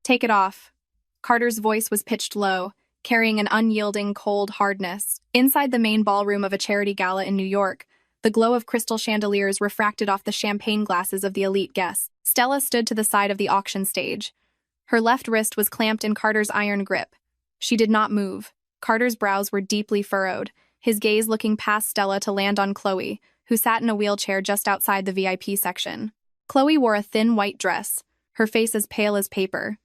Take it off. Carter's voice was pitched low, carrying an unyielding, cold hardness. Inside the main ballroom of a charity gala in New York, the glow of crystal chandeliers refracted off the champagne glasses of the elite guests. Stella stood to the side of the auction stage. Her left wrist was clamped in Carter's iron grip. She did not move. Carter's brows were deeply furrowed, his gaze looking past Stella to land on Chloe, who sat in a wheelchair just outside the VIP section. Chloe wore a thin white dress, her face as pale as paper.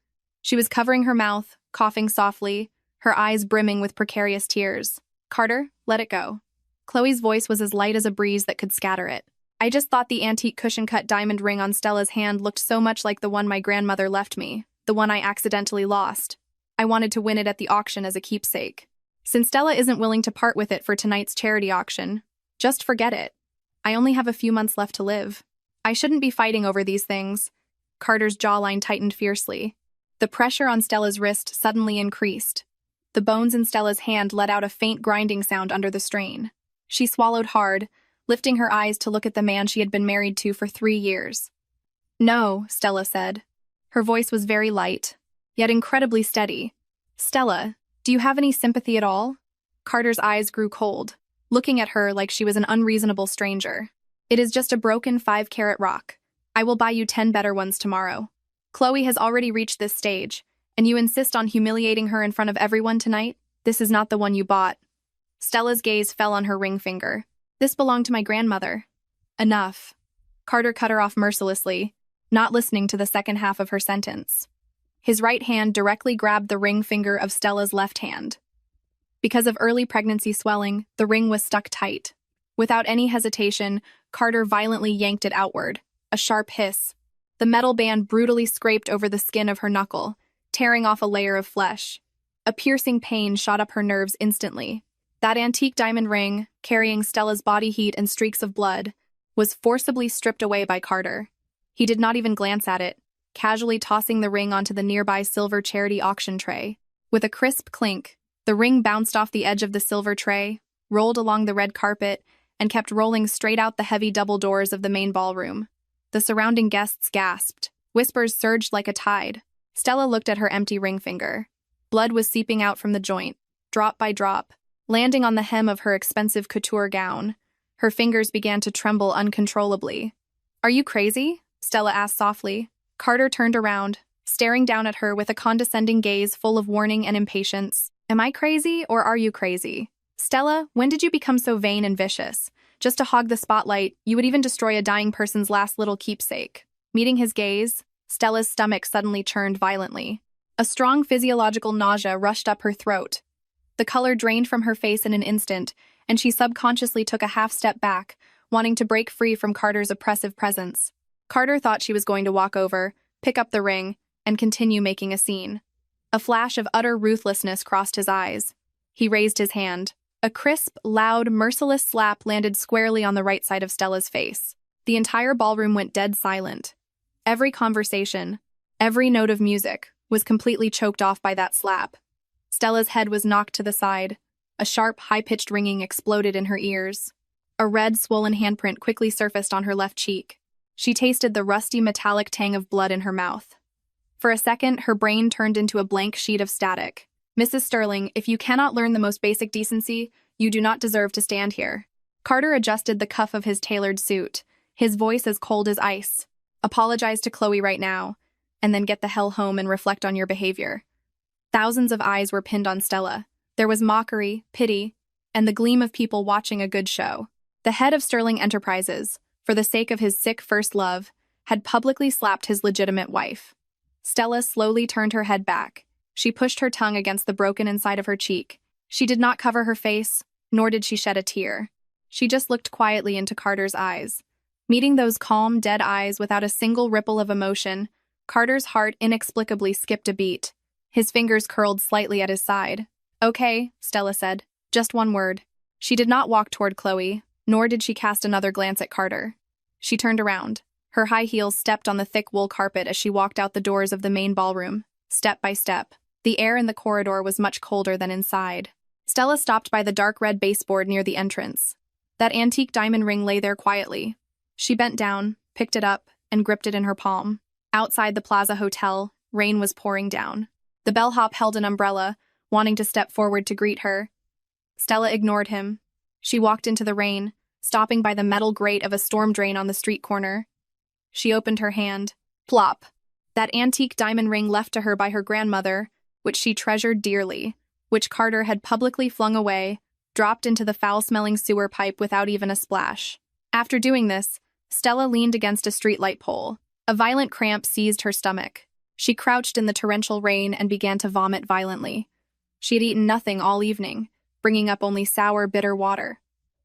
She was covering her mouth, coughing softly, her eyes brimming with precarious tears. "Carter, let it go." Chloe's voice was as light as a breeze that could scatter it. "I just thought the antique cushion-cut diamond ring on Stella's hand looked so much like the one my grandmother left me, the one I accidentally lost. I wanted to win it at the auction as a keepsake. Since Stella isn't willing to part with it for tonight's charity auction, just forget it. I only have a few months left to live. I shouldn't be fighting over these things." Carter's jawline tightened fiercely. The pressure on Stella's wrist suddenly increased. The bones in Stella's hand let out a faint grinding sound under the strain. She swallowed hard, lifting her eyes to look at the man she had been married to for 3 years. "No," Stella said. Her voice was very light, yet incredibly steady. "Stella, do you have any sympathy at all?" Carter's eyes grew cold, looking at her like she was an unreasonable stranger. "It is just a broken 5-carat rock. I will buy you 10 better ones tomorrow. Chloe has already reached this stage, and you insist on humiliating her in front of everyone tonight? This is not the one you bought." Stella's gaze fell on her ring finger. "This belonged to my grandmother." "Enough." Carter cut her off mercilessly, not listening to the second half of her sentence. His right hand directly grabbed the ring finger of Stella's left hand. Because of early pregnancy swelling, the ring was stuck tight. Without any hesitation, Carter violently yanked it outward. A sharp hiss. The metal band brutally scraped over the skin of her knuckle, tearing off a layer of flesh. A piercing pain shot up her nerves instantly. That antique diamond ring, carrying Stella's body heat and streaks of blood, was forcibly stripped away by Carter. He did not even glance at it, casually tossing the ring onto the nearby silver charity auction tray. With a crisp clink, the ring bounced off the edge of the silver tray, rolled along the red carpet, and kept rolling straight out the heavy double doors of the main ballroom. The surrounding guests gasped. Whispers surged like a tide. Stella looked at her empty ring finger. Blood was seeping out from the joint, drop by drop, landing on the hem of her expensive couture gown. Her fingers began to tremble uncontrollably. "Are you crazy?" Stella asked softly. Carter turned around, staring down at her with a condescending gaze full of warning and impatience. "Am I crazy, or are you crazy? Stella, when did you become so vain and vicious? Just to hog the spotlight, you would even destroy a dying person's last little keepsake." Meeting his gaze, Stella's stomach suddenly churned violently. A strong physiological nausea rushed up her throat. The color drained from her face in an instant, and she subconsciously took a half-step back, wanting to break free from Carter's oppressive presence. Carter thought she was going to walk over, pick up the ring, and continue making a scene. A flash of utter ruthlessness crossed his eyes. He raised his hand. A crisp, loud, merciless slap landed squarely on the right side of Stella's face. The entire ballroom went dead silent. Every conversation, every note of music, was completely choked off by that slap. Stella's head was knocked to the side. A sharp, high-pitched ringing exploded in her ears. A red, swollen handprint quickly surfaced on her left cheek. She tasted the rusty, metallic tang of blood in her mouth. For a second, her brain turned into a blank sheet of static. "Mrs. Sterling, if you cannot learn the most basic decency, you do not deserve to stand here." Carter adjusted the cuff of his tailored suit, his voice as cold as ice. "Apologize to Chloe right now, and then get the hell home and reflect on your behavior." Thousands of eyes were pinned on Stella. There was mockery, pity, and the gleam of people watching a good show. The head of Sterling Enterprises, for the sake of his sick first love, had publicly slapped his legitimate wife. Stella slowly turned her head back. She pushed her tongue against the broken inside of her cheek. She did not cover her face, nor did she shed a tear. She just looked quietly into Carter's eyes. Meeting those calm, dead eyes without a single ripple of emotion, Carter's heart inexplicably skipped a beat. His fingers curled slightly at his side. "Okay," Stella said. "Just one word." She did not walk toward Chloe, nor did she cast another glance at Carter. She turned around. Her high heels stepped on the thick wool carpet as she walked out the doors of the main ballroom, step by step. The air in the corridor was much colder than inside. Stella stopped by the dark red baseboard near the entrance. That antique diamond ring lay there quietly. She bent down, picked it up, and gripped it in her palm. Outside the Plaza Hotel, rain was pouring down. The bellhop held an umbrella, wanting to step forward to greet her. Stella ignored him. She walked into the rain, stopping by the metal grate of a storm drain on the street corner. She opened her hand. Plop! That antique diamond ring left to her by her grandmother, which she treasured dearly, which Carter had publicly flung away, dropped into the foul-smelling sewer pipe without even a splash. After doing this, Stella leaned against a streetlight pole. A violent cramp seized her stomach. She crouched in the torrential rain and began to vomit violently. She had eaten nothing all evening, bringing up only sour, bitter water.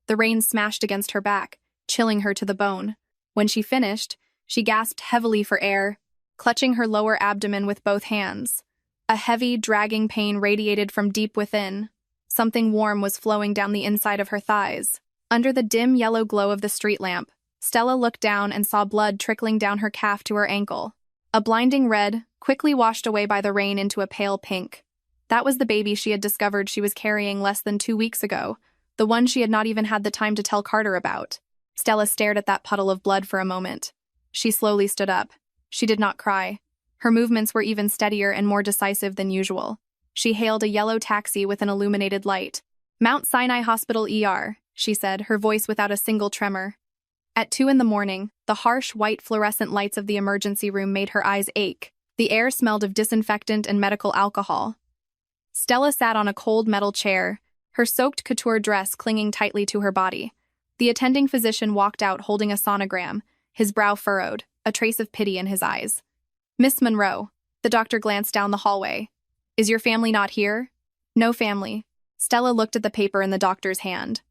The rain smashed against her back, chilling her to the bone. When she finished, she gasped heavily for air, clutching her lower abdomen with both hands. A heavy, dragging pain radiated from deep within. Something warm was flowing down the inside of her thighs. Under the dim yellow glow of the street lamp, Stella looked down and saw blood trickling down her calf to her ankle. A blinding red, quickly washed away by the rain into a pale pink. That was the baby she had discovered she was carrying less than 2 weeks ago, the one she had not even had the time to tell Carter about. Stella stared at that puddle of blood for a moment. She slowly stood up. She did not cry. Her movements were even steadier and more decisive than usual. She hailed a yellow taxi with an illuminated light. "Mount Sinai Hospital ER," she said, her voice without a single tremor. At 2 a.m, the harsh, white fluorescent lights of the emergency room made her eyes ache. The air smelled of disinfectant and medical alcohol. Stella sat on a cold metal chair, her soaked couture dress clinging tightly to her body. The attending physician walked out holding a sonogram, his brow furrowed, a trace of pity in his eyes. "Miss Monroe," the doctor glanced down the hallway. "Is your family not here?" "No family." Stella looked at the paper in the doctor's hand.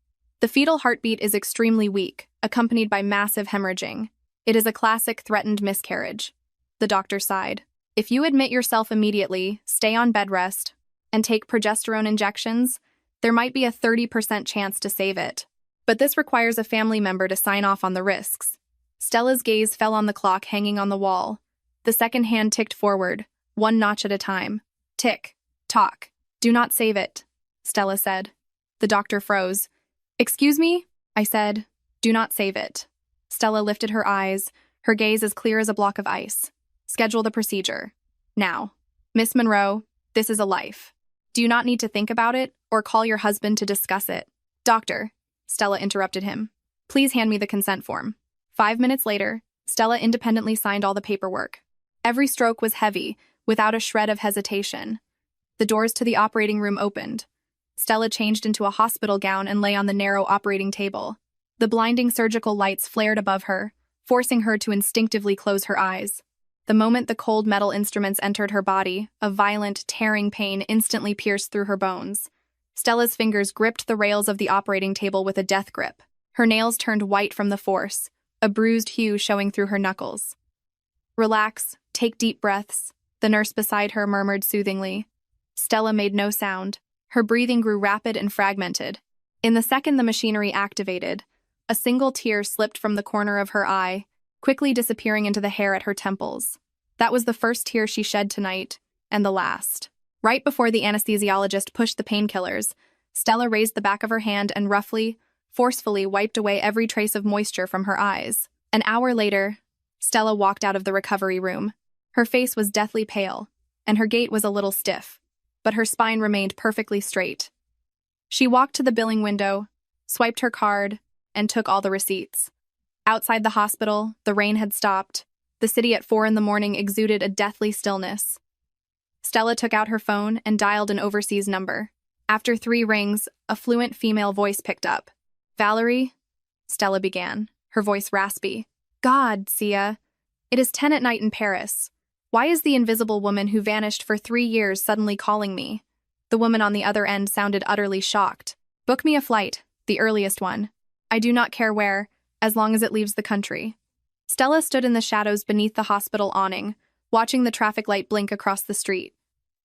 "The fetal heartbeat is extremely weak, accompanied by massive hemorrhaging. It is a classic threatened miscarriage." The doctor sighed. "If you admit yourself immediately, stay on bed rest, and take progesterone injections, there might be a 30% chance to save it. But this requires a family member to sign off on the risks." Stella's gaze fell on the clock hanging on the wall. The second hand ticked forward, 1 notch at a time. Tick, tock. "Do not save it," Stella said. The doctor froze. "Excuse me?" I said. "Do not save it." Stella lifted her eyes, her gaze as clear as a block of ice. "Schedule the procedure. Now. Miss Monroe, this is a life. Do you not need to think about it, or call your husband to discuss it?" "Doctor," Stella interrupted him. "Please hand me the consent form." 5 minutes later, Stella independently signed all the paperwork. Every stroke was heavy, without a shred of hesitation. The doors to the operating room opened. Stella changed into a hospital gown and lay on the narrow operating table. The blinding surgical lights flared above her, forcing her to instinctively close her eyes. The moment the cold metal instruments entered her body, a violent, tearing pain instantly pierced through her bones. Stella's fingers gripped the rails of the operating table with a death grip. Her nails turned white from the force, a bruised hue showing through her knuckles. "Relax, take deep breaths," the nurse beside her murmured soothingly. Stella made no sound. Her breathing grew rapid and fragmented. In the second the machinery activated, a single tear slipped from the corner of her eye, quickly disappearing into the hair at her temples. That was the first tear she shed tonight, and the last. Right before the anesthesiologist pushed the painkillers, Stella raised the back of her hand and roughly, forcefully wiped away every trace of moisture from her eyes. An hour later, Stella walked out of the recovery room. Her face was deathly pale, and her gait was a little stiff, but her spine remained perfectly straight. She walked to the billing window, swiped her card, and took all the receipts. Outside the hospital, the rain had stopped. The city at 4 a.m. exuded a deathly stillness. Stella took out her phone and dialed an overseas number. After 3 rings, a fluent female voice picked up. "Valerie?" Stella began, her voice raspy. "God, Sia. It is 10 at night in Paris. Why is the invisible woman who vanished for 3 years suddenly calling me?" The woman on the other end sounded utterly shocked. "Book me a flight, the earliest one. I do not care where, as long as it leaves the country." Stella stood in the shadows beneath the hospital awning, watching the traffic light blink across the street.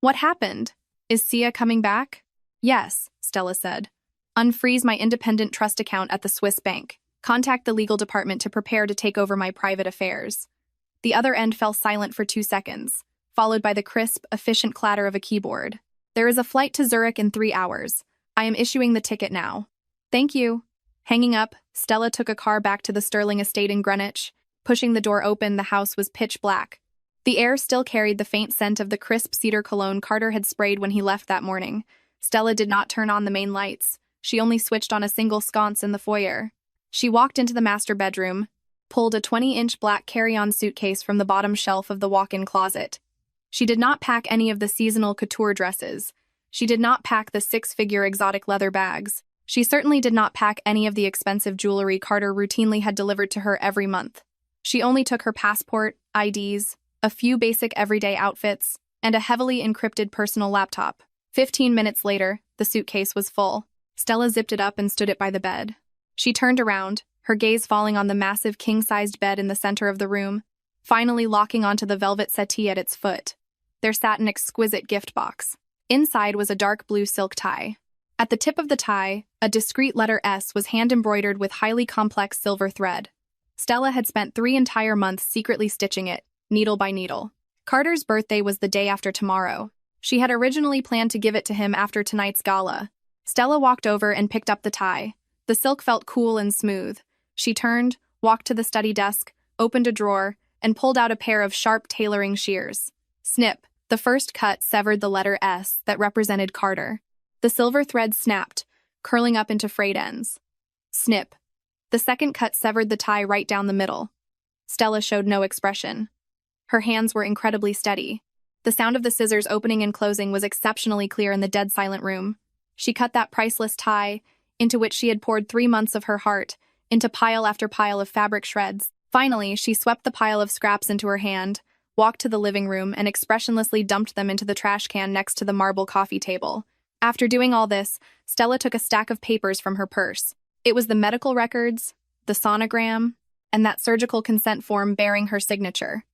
"What happened? Is Sia coming back?" "Yes," Stella said. "Unfreeze my independent trust account at the Swiss bank. Contact the legal department to prepare to take over my private affairs." The other end fell silent for 2 seconds, followed by the crisp, efficient clatter of a keyboard. "There is a flight to Zurich in 3 hours. I am issuing the ticket now." "Thank you." Hanging up, Stella took a car back to the Sterling estate in Greenwich. Pushing the door open, the house was pitch black. The air still carried the faint scent of the crisp cedar cologne Carter had sprayed when he left that morning. Stella did not turn on the main lights. She only switched on a single sconce in the foyer. She walked into the master bedroom, pulled a 20-inch black carry-on suitcase from the bottom shelf of the walk-in closet. She did not pack any of the seasonal couture dresses. She did not pack the six-figure exotic leather bags. She certainly did not pack any of the expensive jewelry Carter routinely had delivered to her every month. She only took her passport, IDs, a few basic everyday outfits, and a heavily encrypted personal laptop. 15 minutes later, the suitcase was full. Stella zipped it up and stood it by the bed. She turned around, her gaze falling on the massive king-sized bed in the center of the room, finally locking onto the velvet settee at its foot. There sat an exquisite gift box. Inside was a dark blue silk tie. At the tip of the tie, a discreet letter S was hand-embroidered with highly complex silver thread. Stella had spent 3 entire months secretly stitching it, needle by needle. Carter's birthday was the day after tomorrow. She had originally planned to give it to him after tonight's gala. Stella walked over and picked up the tie. The silk felt cool and smooth. She turned, walked to the study desk, opened a drawer, and pulled out a pair of sharp tailoring shears. Snip. The first cut severed the letter S that represented Carter. The silver thread snapped, curling up into frayed ends. Snip. The second cut severed the tie right down the middle. Stella showed no expression. Her hands were incredibly steady. The sound of the scissors opening and closing was exceptionally clear in the dead silent room. She cut that priceless tie, into which she had poured 3 months of her heart, into pile after pile of fabric shreds. Finally, she swept the pile of scraps into her hand, walked to the living room, and expressionlessly dumped them into the trash can next to the marble coffee table. After doing all this, Stella took a stack of papers from her purse. It was the medical records, the sonogram, and that surgical consent form bearing her signature.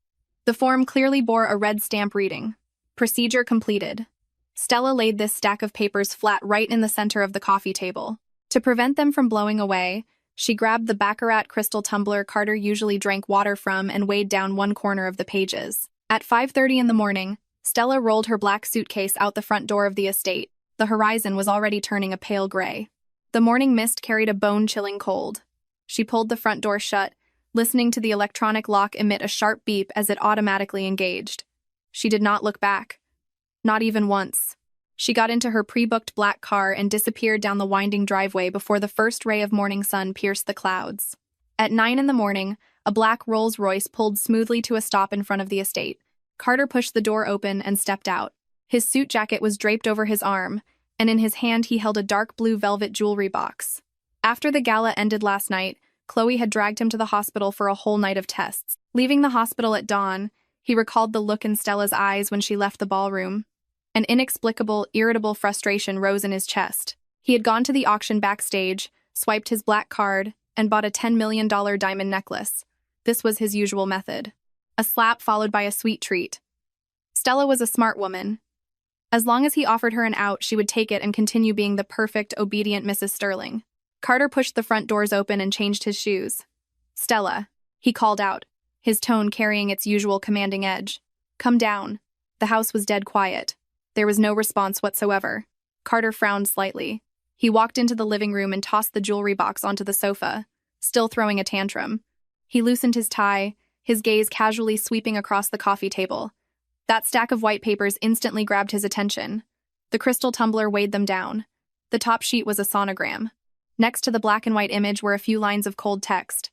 The form clearly bore a red stamp reading, "Procedure completed." Stella laid this stack of papers flat right in the center of the coffee table. To prevent them from blowing away, she grabbed the Baccarat crystal tumbler Carter usually drank water from and weighed down one corner of the pages. At 5:30 in the morning, Stella rolled her black suitcase out the front door of the estate. The horizon was already turning a pale gray. The morning mist carried a bone-chilling cold. She pulled the front door shut, listening to the electronic lock emit a sharp beep as it automatically engaged. She did not look back. Not even once. She got into her pre-booked black car and disappeared down the winding driveway before the first ray of morning sun pierced the clouds. At 9 in the morning, a black Rolls-Royce pulled smoothly to a stop in front of the estate. Carter pushed the door open and stepped out. His suit jacket was draped over his arm, and in his hand he held a dark blue velvet jewelry box. After the gala ended last night, Chloe had dragged him to the hospital for a whole night of tests. Leaving the hospital at dawn, he recalled the look in Stella's eyes when she left the ballroom. An inexplicable, irritable frustration rose in his chest. He had gone to the auction backstage, swiped his black card, and bought a $10 million diamond necklace. This was his usual method. A slap followed by a sweet treat. Stella was a smart woman. As long as he offered her an out, she would take it and continue being the perfect, obedient Mrs. Sterling. Carter pushed the front doors open and changed his shoes. "Stella," he called out, his tone carrying its usual commanding edge. "Come down." The house was dead quiet. There was no response whatsoever. Carter frowned slightly. He walked into the living room and tossed the jewelry box onto the sofa, still throwing a tantrum. He loosened his tie, his gaze casually sweeping across the coffee table. That stack of white papers instantly grabbed his attention. The crystal tumbler weighed them down. The top sheet was a sonogram. Next to the black and white image were a few lines of cold text.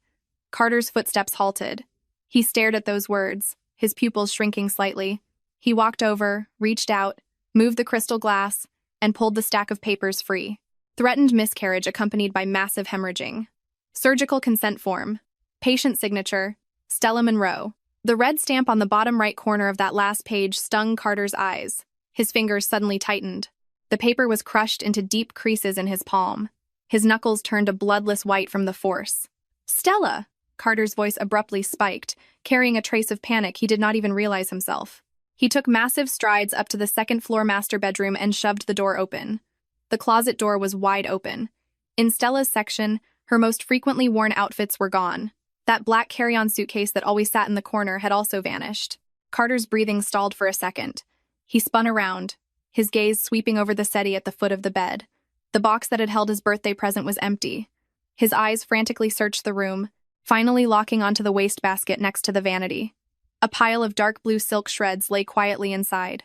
Carter's footsteps halted. He stared at those words, his pupils shrinking slightly. He walked over, reached out, moved the crystal glass, and pulled the stack of papers free. Threatened miscarriage accompanied by massive hemorrhaging. Surgical consent form. Patient signature. Stella Monroe. The red stamp on the bottom right corner of that last page stung Carter's eyes. His fingers suddenly tightened. The paper was crushed into deep creases in his palm. His knuckles turned a bloodless white from the force. "Stella!" Carter's voice abruptly spiked, carrying a trace of panic he did not even realize himself. He took massive strides up to the second-floor master bedroom and shoved the door open. The closet door was wide open. In Stella's section, her most frequently worn outfits were gone. That black carry-on suitcase that always sat in the corner had also vanished. Carter's breathing stalled for a second. He spun around, his gaze sweeping over the settee at the foot of the bed. The box that had held his birthday present was empty. His eyes frantically searched the room, finally locking onto the wastebasket next to the vanity. A pile of dark blue silk shreds lay quietly inside.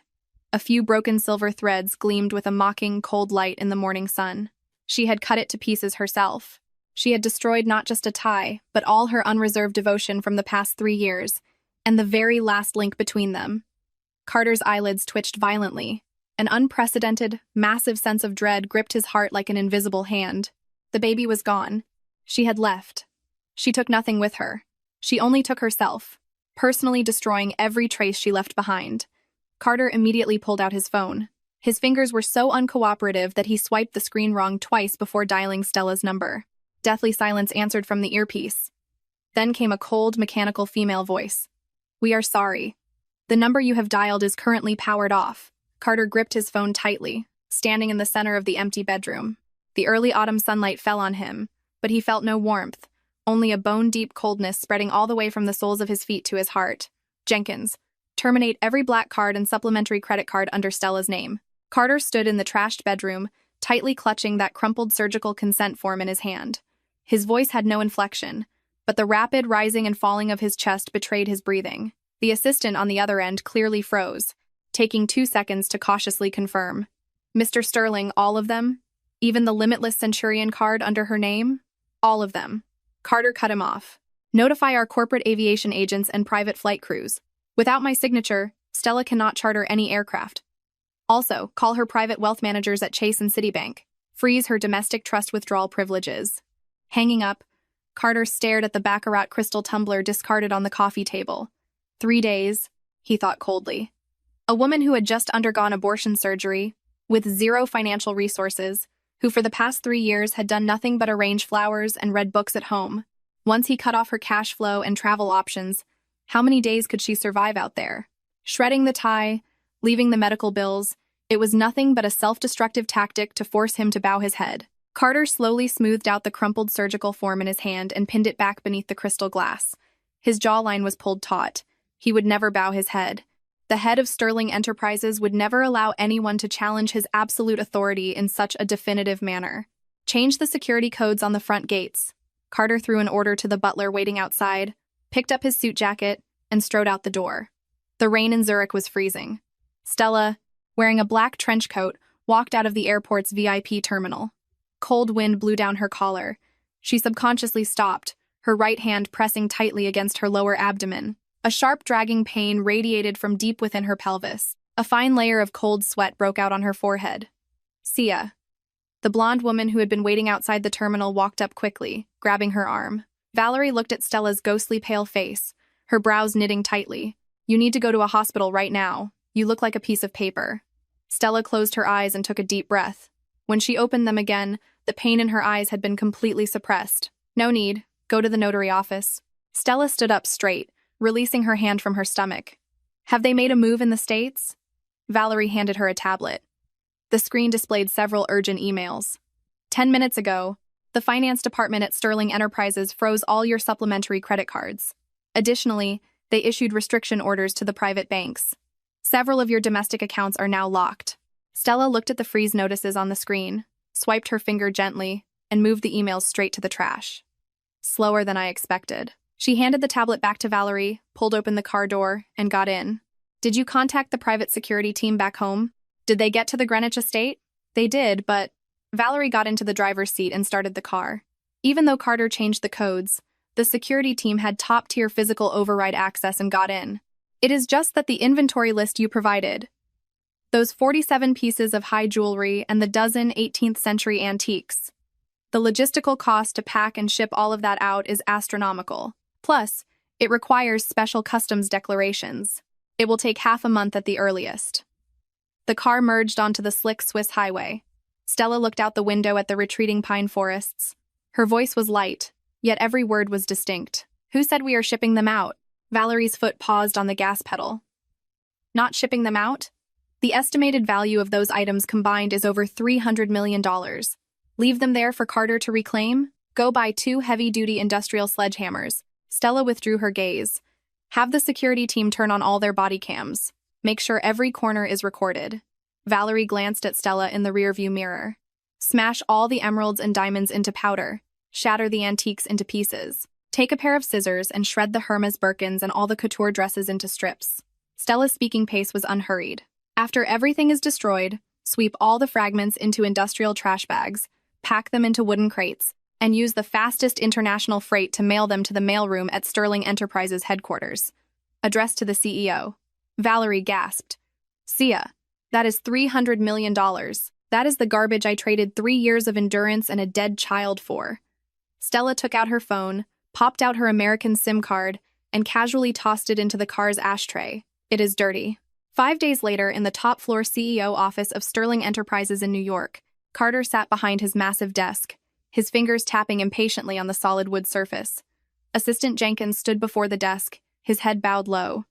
A few broken silver threads gleamed with a mocking, cold light in the morning sun. She had cut it to pieces herself. She had destroyed not just a tie, but all her unreserved devotion from the past 3 years, and the very last link between them. Carter's eyelids twitched violently. An unprecedented, massive sense of dread gripped his heart like an invisible hand. The baby was gone. She had left. She took nothing with her. She only took herself, personally destroying every trace she left behind. Carter immediately pulled out his phone. His fingers were so uncooperative that he swiped the screen wrong twice before dialing Stella's number. Deathly silence answered from the earpiece. Then came a cold, mechanical female voice. "We are sorry. The number you have dialed is currently powered off." Carter gripped his phone tightly, standing in the center of the empty bedroom. The early autumn sunlight fell on him, but he felt no warmth, only a bone-deep coldness spreading all the way from the soles of his feet to his heart. Jenkins. Terminate every black card and supplementary credit card under Stella's name. Carter stood in the trashed bedroom, tightly clutching that crumpled surgical consent form in his hand. His voice had no inflection, but the rapid rising and falling of his chest betrayed his breathing. The assistant on the other end clearly froze, taking 2 seconds to cautiously confirm. "Mr. Sterling, all of them? Even the Limitless Centurion card under her name? All of them." Carter cut him off. "Notify our corporate aviation agents and private flight crews. Without my signature, Stella cannot charter any aircraft. Also, call her private wealth managers at Chase and Citibank. Freeze her domestic trust withdrawal privileges." Hanging up, Carter stared at the baccarat crystal tumbler discarded on the coffee table. 3 days, he thought coldly. A woman who had just undergone abortion surgery, with zero financial resources, who for the past 3 years had done nothing but arrange flowers and read books at home. Once he cut off her cash flow and travel options, how many days could she survive out there? Shredding the tie, leaving the medical bills, it was nothing but a self-destructive tactic to force him to bow his head. Carter slowly smoothed out the crumpled surgical form in his hand and pinned it back beneath the crystal glass. His jawline was pulled taut. He would never bow his head. The head of Sterling Enterprises would never allow anyone to challenge his absolute authority in such a definitive manner. "Change the security codes on the front gates." Carter threw an order to the butler waiting outside, picked up his suit jacket, and strode out the door. The rain in Zurich was freezing. Stella, wearing a black trench coat, walked out of the airport's VIP terminal. Cold wind blew down her collar. She subconsciously stopped, her right hand pressing tightly against her lower abdomen. A sharp, dragging pain radiated from deep within her pelvis. A fine layer of cold sweat broke out on her forehead. "Sia." The blonde woman who had been waiting outside the terminal walked up quickly, grabbing her arm. Valerie looked at Stella's ghostly pale face, her brows knitting tightly. "You need to go to a hospital right now. You look like a piece of paper." Stella closed her eyes and took a deep breath. When she opened them again, the pain in her eyes had been completely suppressed. "No need. Go to the notary office." Stella stood up straight, releasing her hand from her stomach. "Have they made a move in the States?" Valerie handed her a tablet. The screen displayed several urgent emails. 10 minutes ago, the finance department at Sterling Enterprises froze all your supplementary credit cards. Additionally, they issued restriction orders to the private banks. Several of your domestic accounts are now locked. Stella looked at the freeze notices on the screen, swiped her finger gently, and moved the emails straight to the trash. Slower than I expected. She handed the tablet back to Valerie, pulled open the car door, and got in. "Did you contact the private security team back home? Did they get to the Greenwich estate?" "They did, but..." Valerie got into the driver's seat and started the car. Even though Carter changed the codes, the security team had top-tier physical override access and got in. "It is just that the inventory list you provided, those 47 pieces of high jewelry and the dozen 18th century antiques. The logistical cost to pack and ship all of that out is astronomical. Plus, it requires special customs declarations. It will take half a month at the earliest." The car merged onto the slick Swiss highway. Stella looked out the window at the retreating pine forests. Her voice was light, yet every word was distinct. "Who said we are shipping them out?" Valerie's foot paused on the gas pedal. "Not shipping them out? The estimated value of those items combined is over $300 million. Leave them there for Carter to reclaim? Go buy 2 heavy-duty industrial sledgehammers." Stella withdrew her gaze. "Have the security team turn on all their body cams. Make sure every corner is recorded." Valerie glanced at Stella in the rearview mirror. "Smash all the emeralds and diamonds into powder. Shatter the antiques into pieces. Take a pair of scissors and shred the Hermes Birkins and all the couture dresses into strips. Stella's speaking pace was unhurried. After everything is destroyed, sweep all the fragments into industrial trash bags, pack them into wooden crates, and use the fastest international freight to mail them to the mailroom at Sterling Enterprises headquarters. Addressed to the CEO. Valerie gasped. Sia, that is $300 million. That is the garbage I traded 3 years of endurance and a dead child for. Stella took out her phone, popped out her American SIM card, and casually tossed it into the car's ashtray. It is dirty. 5 days later, in the top-floor CEO office of Sterling Enterprises in New York, Carter sat behind his massive desk, his fingers tapping impatiently on the solid wood surface. Assistant Jenkins stood before the desk, his head bowed low.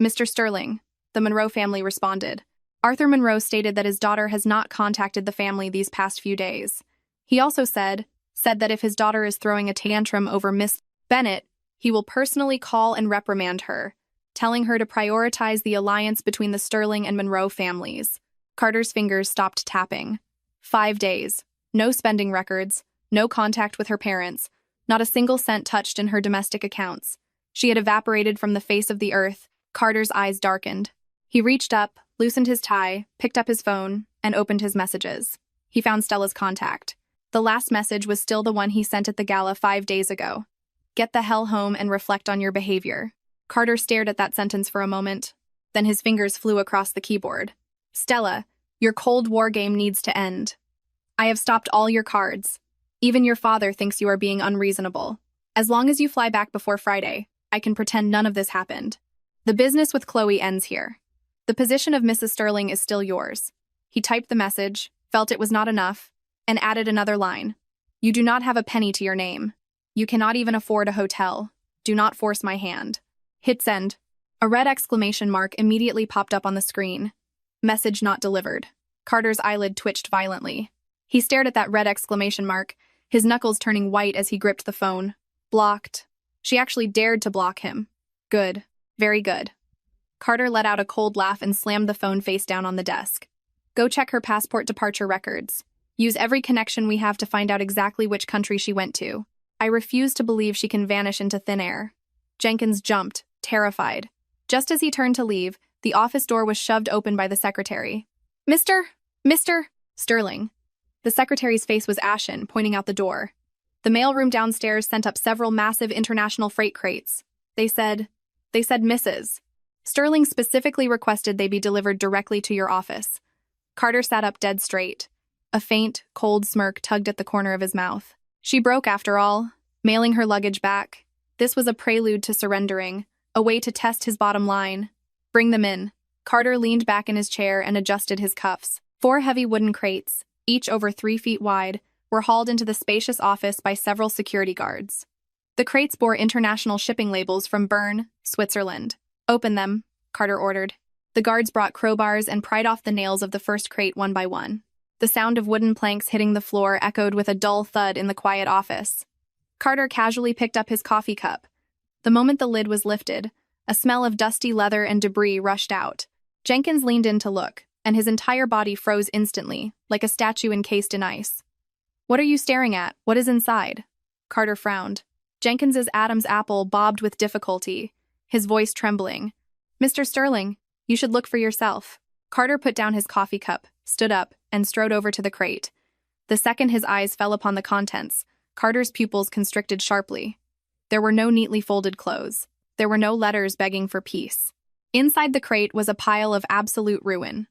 Mr. Sterling, the Monroe family responded. Arthur Monroe stated that his daughter has not contacted the family these past few days. He also said that if his daughter is throwing a tantrum over Miss Bennett, he will personally call and reprimand her, telling her to prioritize the alliance between the Sterling and Monroe families. Carter's fingers stopped tapping. 5 days. No spending records, no contact with her parents, not a single cent touched in her domestic accounts. She had evaporated from the face of the earth. Carter's eyes darkened. He reached up, loosened his tie, picked up his phone, and opened his messages. He found Stella's contact. The last message was still the one he sent at the gala 5 days ago. Get the hell home and reflect on your behavior. Carter stared at that sentence for a moment. Then his fingers flew across the keyboard. Stella, your Cold War game needs to end. I have stopped all your cards. Even your father thinks you are being unreasonable. As long as you fly back before Friday, I can pretend none of this happened. The business with Chloe ends here. The position of Mrs. Sterling is still yours. He typed the message, felt it was not enough, and added another line. You do not have a penny to your name. You cannot even afford a hotel. Do not force my hand. Hit send. A red exclamation mark immediately popped up on the screen. Message not delivered. Carter's eyelid twitched violently. He stared at that red exclamation mark, his knuckles turning white as he gripped the phone. Blocked. She actually dared to block him. Good. Very good. Carter let out a cold laugh and slammed the phone face down on the desk. Go check her passport departure records. Use every connection we have to find out exactly which country she went to. I refuse to believe she can vanish into thin air. Jenkins jumped, terrified. Just as he turned to leave, the office door was shoved open by the secretary. Mr. Sterling. The secretary's face was ashen, pointing out the door. The mailroom downstairs sent up several massive international freight crates. They said Mrs. Sterling specifically requested they be delivered directly to your office. Carter sat up dead straight. A faint, cold smirk tugged at the corner of his mouth. She broke, after all, mailing her luggage back. This was a prelude to surrendering, a way to test his bottom line. Bring them in. Carter leaned back in his chair and adjusted his cuffs. 4 heavy wooden crates, each over 3 feet wide, were hauled into the spacious office by several security guards. The crates bore international shipping labels from Bern, Switzerland. Open them, Carter ordered. The guards brought crowbars and pried off the nails of the first crate one by one. The sound of wooden planks hitting the floor echoed with a dull thud in the quiet office. Carter casually picked up his coffee cup. The moment the lid was lifted, a smell of dusty leather and debris rushed out. Jenkins leaned in to look, and his entire body froze instantly, like a statue encased in ice. What are you staring at? What is inside? Carter frowned. Jenkins's Adam's apple bobbed with difficulty, his voice trembling. Mr. Sterling, you should look for yourself. Carter put down his coffee cup, stood up, and strode over to the crate. The second his eyes fell upon the contents, Carter's pupils constricted sharply. There were no neatly folded clothes. There were no letters begging for peace. Inside the crate was a pile of absolute ruin.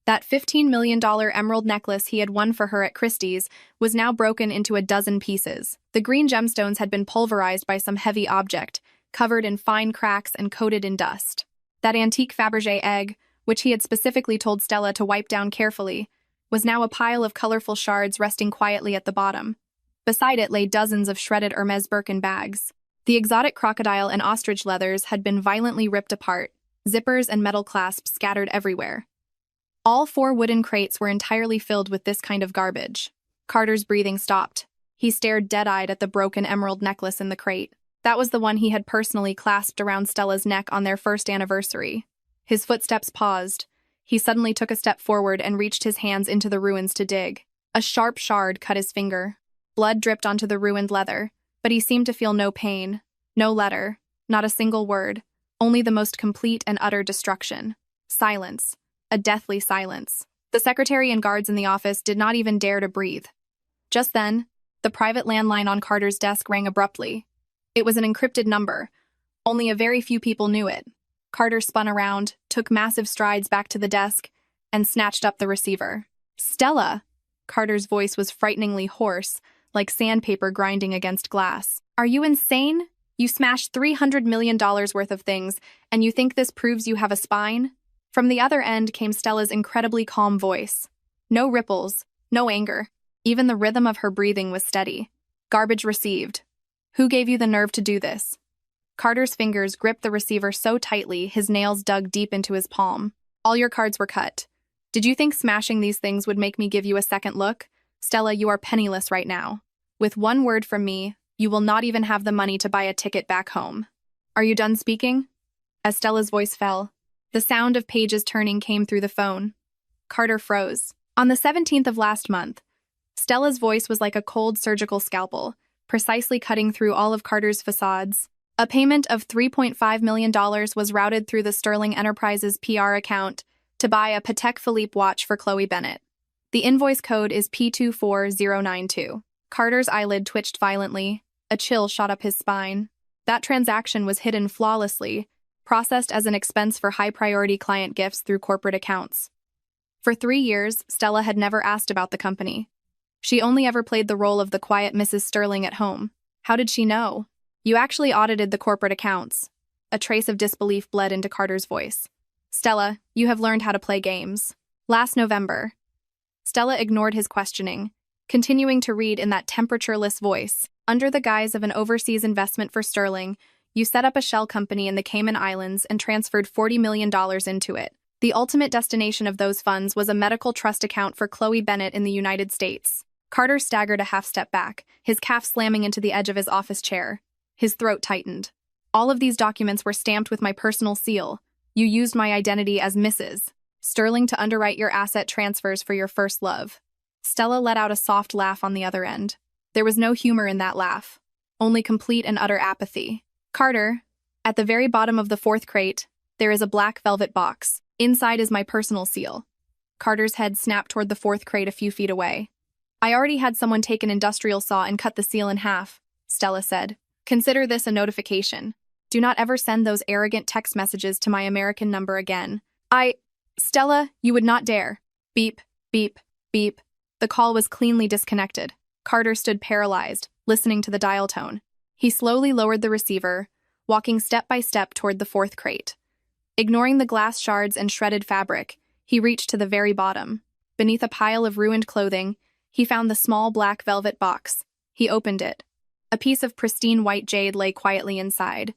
That $15 million emerald necklace he had won for her at Christie's was now broken into a dozen pieces. The green gemstones had been pulverized by some heavy object, covered in fine cracks and coated in dust. That antique Fabergé egg, which he had specifically told Stella to wipe down carefully, was now a pile of colorful shards resting quietly at the bottom. Beside it lay dozens of shredded Hermes Birkin bags. The exotic crocodile and ostrich leathers had been violently ripped apart, zippers and metal clasps scattered everywhere. All 4 wooden crates were entirely filled with this kind of garbage. Carter's breathing stopped. He stared dead-eyed at the broken emerald necklace in the crate. That was the one he had personally clasped around Stella's neck on their first anniversary. His footsteps paused. He suddenly took a step forward and reached his hands into the ruins to dig. A sharp shard cut his finger. Blood dripped onto the ruined leather. But he seemed to feel no pain, no letter, not a single word, only the most complete and utter destruction. Silence. A deathly silence. The secretary and guards in the office did not even dare to breathe. Just then, the private landline on Carter's desk rang abruptly. It was an encrypted number. Only a very few people knew it. Carter spun around, took massive strides back to the desk, and snatched up the receiver. "Stella!" Carter's voice was frighteningly hoarse, like sandpaper grinding against glass. "Are you insane? You smashed $300 million worth of things, and you think this proves you have a spine?" From the other end came Stella's incredibly calm voice. No ripples, no anger. Even the rhythm of her breathing was steady. "Garbage received. Who gave you the nerve to do this?" Carter's fingers gripped the receiver so tightly his nails dug deep into his palm. "All your cards were cut. Did you think smashing these things would make me give you a second look? Stella, you are penniless right now. With one word from me, you will not even have the money to buy a ticket back home. Are you done speaking?" As Stella's voice fell, the sound of pages turning came through the phone. Carter froze. On the 17th of last month, Stella's voice was like a cold surgical scalpel, precisely cutting through all of Carter's facades. A payment of $3.5 million was routed through the Sterling Enterprises PR account to buy a Patek Philippe watch for Chloe Bennett. The invoice code is P24092. Carter's eyelid twitched violently. A chill shot up his spine. That transaction was hidden flawlessly, processed as an expense for high-priority client gifts through corporate accounts. For 3 years, Stella had never asked about the company. She only ever played the role of the quiet Mrs. Sterling at home. How did she know? "You actually audited the corporate accounts." A trace of disbelief bled into Carter's voice. "Stella, you have learned how to play games. Last November." Stella ignored his questioning, continuing to read in that temperatureless voice. "Under the guise of an overseas investment for Sterling, you set up a shell company in the Cayman Islands and transferred $40 million into it. The ultimate destination of those funds was a medical trust account for Chloe Bennett in the United States." Carter staggered a half-step back, his calf slamming into the edge of his office chair. His throat tightened. "All of these documents were stamped with my personal seal. You used my identity as Mrs. Sterling to underwrite your asset transfers for your first love." Stella let out a soft laugh on the other end. There was no humor in that laugh, only complete and utter apathy. "Carter, at the very bottom of the 4th crate, there is a black velvet box. Inside is my personal seal." Carter's head snapped toward the 4th crate a few feet away. "I already had someone take an industrial saw and cut the seal in half," Stella said. "Consider this a notification. Do not ever send those arrogant text messages to my American number again. Stella, you would not dare." Beep, beep, beep. The call was cleanly disconnected. Carter stood paralyzed, listening to the dial tone. He slowly lowered the receiver, walking step by step toward the 4th crate. Ignoring the glass shards and shredded fabric, he reached to the very bottom. Beneath a pile of ruined clothing, he found the small black velvet box. He opened it. A piece of pristine white jade lay quietly inside.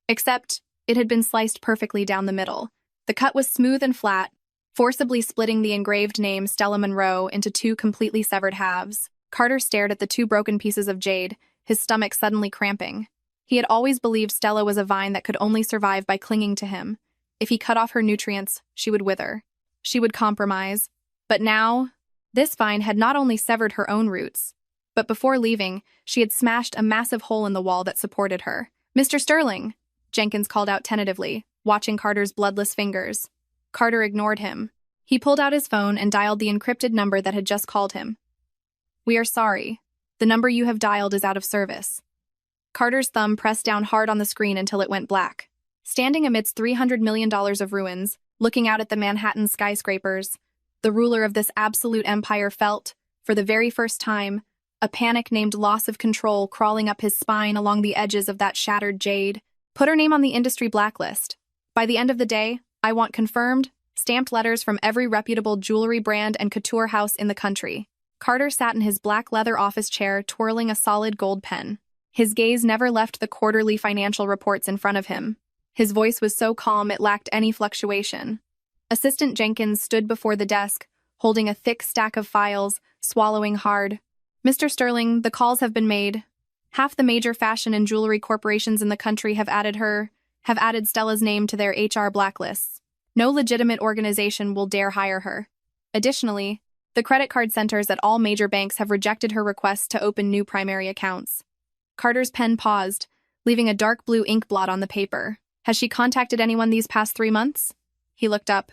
Except, it had been sliced perfectly down the middle. The cut was smooth and flat, forcibly splitting the engraved name Stella Monroe into 2 completely severed halves. Carter stared at the 2 broken pieces of jade, his stomach suddenly cramping. He had always believed Stella was a vine that could only survive by clinging to him. If he cut off her nutrients, she would wither. She would compromise. But now, this vine had not only severed her own roots, but before leaving, she had smashed a massive hole in the wall that supported her. "Mr. Sterling," Jenkins called out tentatively, watching Carter's bloodless fingers. Carter ignored him. He pulled out his phone and dialed the encrypted number that had just called him. "We are sorry. The number you have dialed is out of service." Carter's thumb pressed down hard on the screen until it went black. Standing amidst $300 million of ruins, looking out at the Manhattan skyscrapers, the ruler of this absolute empire felt, for the very first time, a panic named loss of control crawling up his spine along the edges of that shattered jade. "Put her name on the industry blacklist. By the end of the day, I want confirmed, stamped letters from every reputable jewelry brand and couture house in the country." Carter sat in his black leather office chair twirling a solid gold pen. His gaze never left the quarterly financial reports in front of him. His voice was so calm it lacked any fluctuation. Assistant Jenkins stood before the desk, holding a thick stack of files, swallowing hard. "Mr. Sterling, the calls have been made. Half the major fashion and jewelry corporations in the country have added Stella's name to their HR blacklists. No legitimate organization will dare hire her. Additionally, the credit card centers at all major banks have rejected her request to open new primary accounts." Carter's pen paused, leaving a dark blue ink blot on the paper. Has she contacted anyone these past 3 months? He looked up.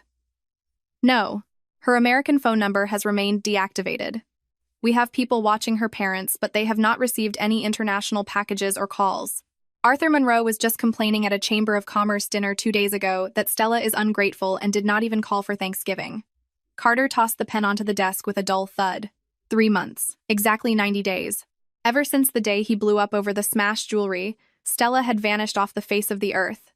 No. Her American phone number has remained deactivated. We have people watching her parents, but they have not received any international packages or calls. Arthur Monroe was just complaining at a Chamber of Commerce dinner 2 days ago that Stella is ungrateful and did not even call for Thanksgiving. Carter tossed the pen onto the desk with a dull thud. 3 months. Exactly 90 days. Ever since the day he blew up over the smashed jewelry, Stella had vanished off the face of the earth.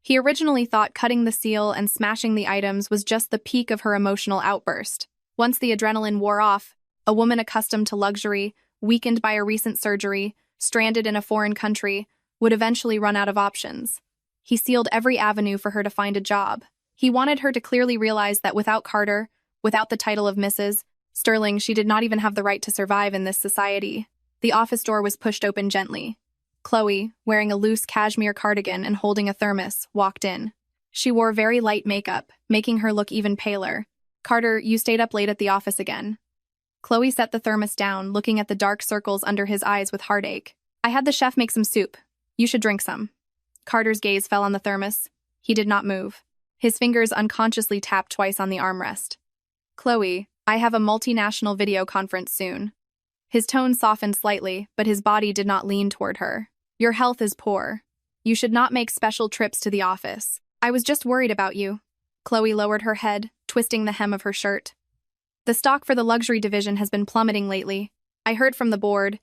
He originally thought cutting the seal and smashing the items was just the peak of her emotional outburst. Once the adrenaline wore off, a woman accustomed to luxury, weakened by a recent surgery, stranded in a foreign country, would eventually run out of options. He sealed every avenue for her to find a job. He wanted her to clearly realize that without Carter, without the title of Mrs. Sterling, she did not even have the right to survive in this society. The office door was pushed open gently. Chloe, wearing a loose cashmere cardigan and holding a thermos, walked in. She wore very light makeup, making her look even paler. Carter, you stayed up late at the office again. Chloe set the thermos down, looking at the dark circles under his eyes with heartache. I had the chef make some soup. You should drink some. Carter's gaze fell on the thermos. He did not move. His fingers unconsciously tapped twice on the armrest. Chloe, I have a multinational video conference soon. His tone softened slightly, but his body did not lean toward her. Your health is poor. You should not make special trips to the office. I was just worried about you. Chloe lowered her head, twisting the hem of her shirt. The stock for the luxury division has been plummeting lately. I heard from the board.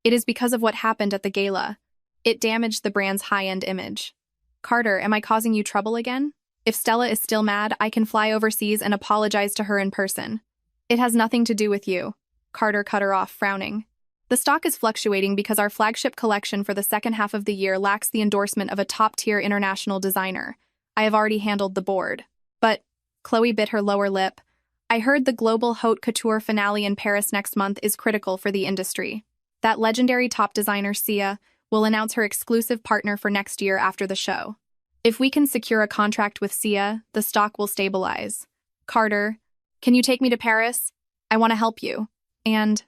It is because of what happened at the gala. It damaged the brand's high-end image. Carter, am I causing you trouble again? If Stella is still mad, I can fly overseas and apologize to her in person. It has nothing to do with you. Carter cut her off, frowning. The stock is fluctuating because our flagship collection for the second half of the year lacks the endorsement of a top-tier international designer. I have already handled the board. But, Chloe bit her lower lip, I heard the global haute couture finale in Paris next month is critical for the industry. That legendary top designer, Sia, will announce her exclusive partner for next year after the show. If we can secure a contract with Sia, the stock will stabilize. Carter, can you take me to Paris? I want to help you. And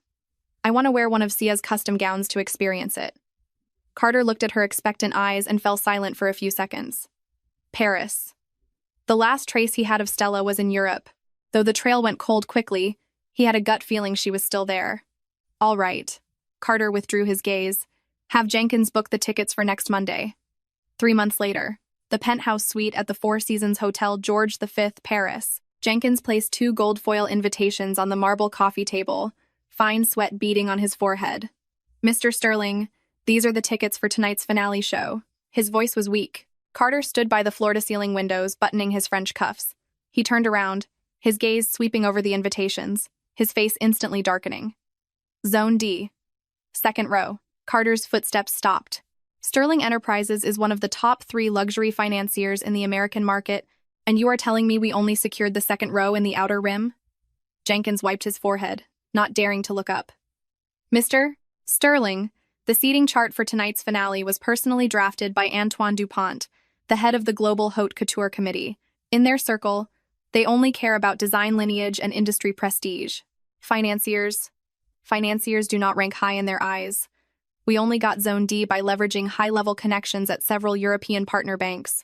I want to wear one of Sia's custom gowns to experience it. Carter looked at her expectant eyes and fell silent for a few seconds. Paris. The last trace he had of Stella was in Europe. Though the trail went cold quickly, he had a gut feeling she was still there. All right. Carter withdrew his gaze. Have Jenkins book the tickets for next Monday. 3 months later, the penthouse suite at the Four Seasons Hotel George V, Paris. Jenkins placed 2 gold foil invitations on the marble coffee table, fine sweat beading on his forehead. Mr. Sterling, these are the tickets for tonight's finale show. His voice was weak. Carter stood by the floor-to-ceiling windows, buttoning his French cuffs. He turned around, his gaze sweeping over the invitations, his face instantly darkening. Zone D. Second row. Carter's footsteps stopped. Sterling Enterprises is one of the top 3 luxury financiers in the American market, and you are telling me we only secured the second row in the outer rim? Jenkins wiped his forehead, not daring to look up. Mr. Sterling, the seating chart for tonight's finale was personally drafted by Antoine Dupont, the head of the Global Haute Couture Committee. In their circle, they only care about design lineage and industry prestige. Financiers do not rank high in their eyes. We only got Zone D by leveraging high-level connections at several European partner banks.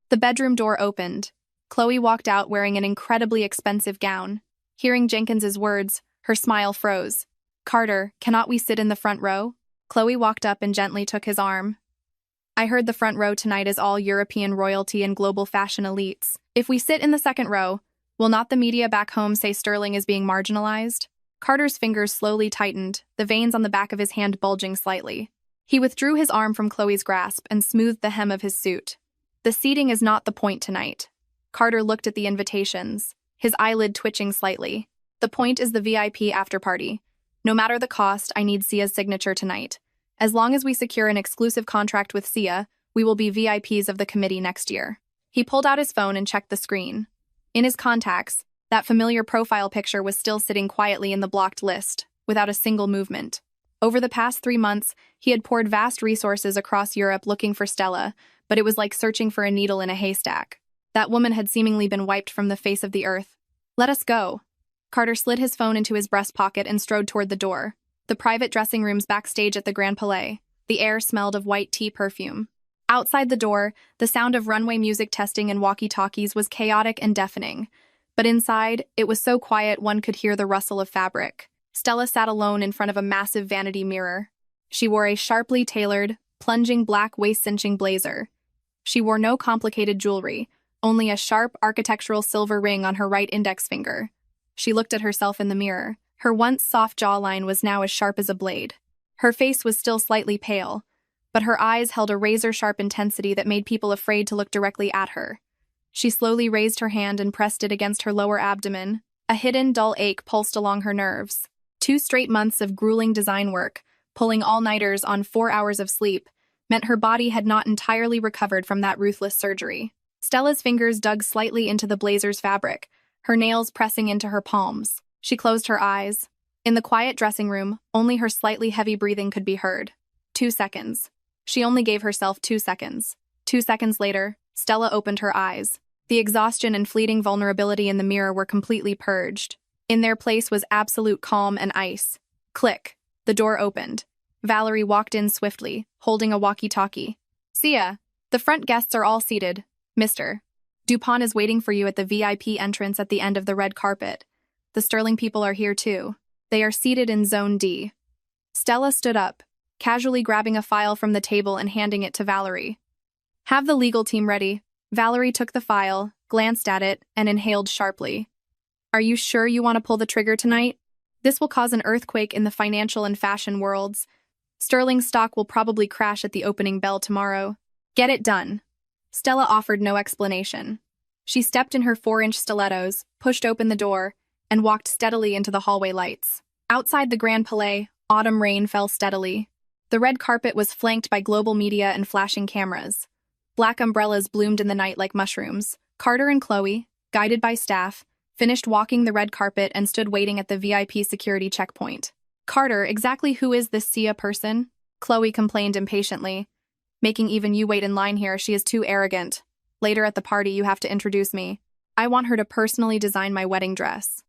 The bedroom door opened. Chloe walked out wearing an incredibly expensive gown. Hearing Jenkins's words, her smile froze. Carter, cannot we sit in the front row? Chloe walked up and gently took his arm. I heard the front row tonight is all European royalty and global fashion elites. If we sit in the second row, will not the media back home say Sterling is being marginalized? Carter's fingers slowly tightened, the veins on the back of his hand bulging slightly. He withdrew his arm from Chloe's grasp and smoothed the hem of his suit. The seating is not the point tonight. Carter looked at the invitations, his eyelid twitching slightly. The point is the VIP after-party. No matter the cost, I need Sia's signature tonight. As long as we secure an exclusive contract with Sia, we will be VIPs of the committee next year. He pulled out his phone and checked the screen. In his contacts, that familiar profile picture was still sitting quietly in the blocked list, without a single movement. Over the past 3 months, he had poured vast resources across Europe looking for Stella, but it was like searching for a needle in a haystack. That woman had seemingly been wiped from the face of the earth. Let us go. Carter slid his phone into his breast pocket and strode toward the door. The private dressing rooms backstage at the Grand Palais. The air smelled of white tea perfume. Outside the door, the sound of runway music testing and walkie-talkies was chaotic and deafening. But inside, it was so quiet one could hear the rustle of fabric. Stella sat alone in front of a massive vanity mirror. She wore a sharply tailored, plunging black waist-cinching blazer. She wore no complicated jewelry, only a sharp, architectural silver ring on her right index finger. She looked at herself in the mirror. Her once soft jawline was now as sharp as a blade. Her face was still slightly pale, but her eyes held a razor-sharp intensity that made people afraid to look directly at her. She slowly raised her hand and pressed it against her lower abdomen. A hidden, dull ache pulsed along her nerves. 2 straight months of grueling design work, pulling all-nighters on 4 hours of sleep, meant her body had not entirely recovered from that ruthless surgery. Stella's fingers dug slightly into the blazer's fabric, her nails pressing into her palms. She closed her eyes. In the quiet dressing room, only her slightly heavy breathing could be heard. 2 seconds. She only gave herself 2 seconds. 2 seconds later, Stella opened her eyes. The exhaustion and fleeting vulnerability in the mirror were completely purged. In their place was absolute calm and ice. Click. The door opened. Valerie walked in swiftly, holding a walkie-talkie. "See ya. The front guests are all seated. Mr. Dupont is waiting for you at the VIP entrance at the end of the red carpet. The Sterling people are here too. They are seated in Zone D." Stella stood up, casually grabbing a file from the table and handing it to Valerie. "Have the legal team ready." Valerie took the file, glanced at it, and inhaled sharply. "Are you sure you want to pull the trigger tonight? This will cause an earthquake in the financial and fashion worlds. Sterling stock will probably crash at the opening bell tomorrow. Get it done." Stella offered no explanation. She stepped in her 4-inch stilettos, pushed open the door, and walked steadily into the hallway lights. Outside the Grand Palais, autumn rain fell steadily. The red carpet was flanked by global media and flashing cameras. Black umbrellas bloomed in the night like mushrooms. Carter and Chloe, guided by staff, finished walking the red carpet and stood waiting at the VIP security checkpoint. "Carter, exactly who is this Sia person?" Chloe complained impatiently. "Making even you wait in line here, she is too arrogant. Later at the party, you have to introduce me. I want her to personally design my wedding dress."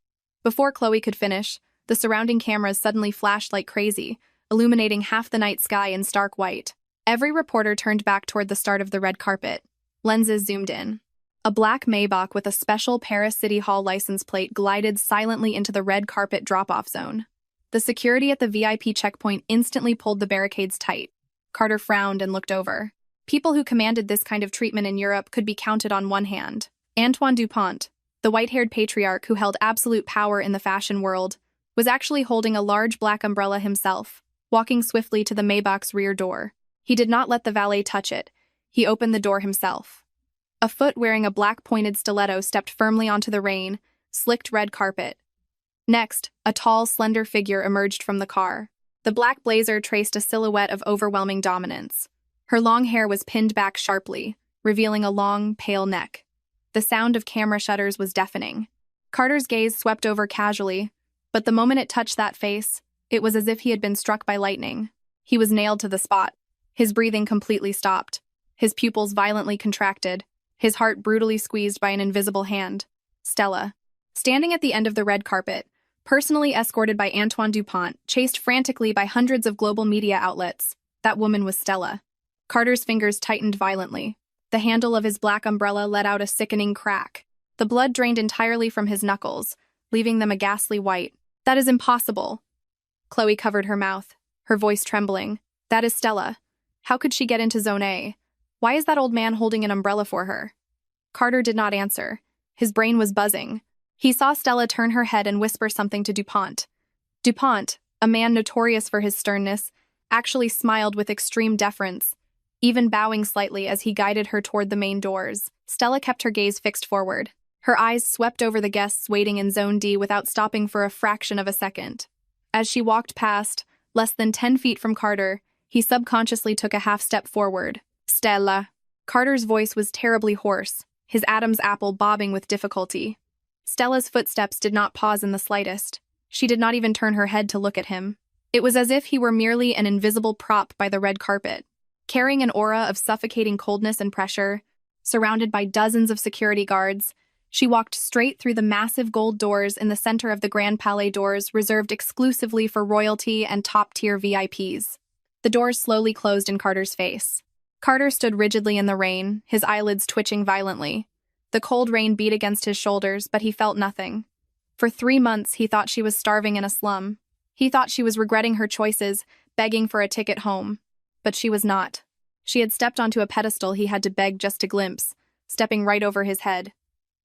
Before Chloe could finish, the surrounding cameras suddenly flashed like crazy, illuminating half the night sky in stark white. Every reporter turned back toward the start of the red carpet. Lenses zoomed in. A black Maybach with a special Paris City Hall license plate glided silently into the red carpet drop-off zone. The security at the VIP checkpoint instantly pulled the barricades tight. Carter frowned and looked over. People who commanded this kind of treatment in Europe could be counted on one hand. Antoine Dupont, the white-haired patriarch who held absolute power in the fashion world, was actually holding a large black umbrella himself, walking swiftly to the Maybach's rear door. He did not let the valet touch it. He opened the door himself. A foot wearing a black pointed stiletto stepped firmly onto the rain, slicked red carpet. Next, a tall, slender figure emerged from the car. The black blazer traced a silhouette of overwhelming dominance. Her long hair was pinned back sharply, revealing a long, pale neck. The sound of camera shutters was deafening. Carter's gaze swept over casually, but the moment it touched that face, it was as if he had been struck by lightning. He was nailed to the spot. His breathing completely stopped. His pupils violently contracted, his heart brutally squeezed by an invisible hand. Stella, standing at the end of the red carpet, personally escorted by Antoine Dupont, chased frantically by hundreds of global media outlets. That woman was Stella. Carter's fingers tightened violently. The handle of his black umbrella let out a sickening crack. The blood drained entirely from his knuckles, leaving them a ghastly white. "That is impossible." Chloe covered her mouth, her voice trembling. "That is Stella. How could she get into Zone A? Why is that old man holding an umbrella for her?" Carter did not answer. His brain was buzzing. He saw Stella turn her head and whisper something to Dupont. Dupont, a man notorious for his sternness, actually smiled with extreme deference, even bowing slightly as he guided her toward the main doors. Stella kept her gaze fixed forward. Her eyes swept over the guests waiting in Zone D without stopping for a fraction of a second. As she walked past, less than 10 feet from Carter, he subconsciously took a half step forward. "Stella." Carter's voice was terribly hoarse, his Adam's apple bobbing with difficulty. Stella's footsteps did not pause in the slightest. She did not even turn her head to look at him. It was as if he were merely an invisible prop by the red carpet. Carrying an aura of suffocating coldness and pressure, surrounded by dozens of security guards, she walked straight through the massive gold doors in the center of the Grand Palais doors reserved exclusively for royalty and top-tier VIPs. The doors slowly closed in Carter's face. Carter stood rigidly in the rain, his eyelids twitching violently. The cold rain beat against his shoulders, but he felt nothing. For 3 months, he thought she was starving in a slum. He thought she was regretting her choices, begging for a ticket home. But she was not. She had stepped onto a pedestal he had to beg just to glimpse, stepping right over his head.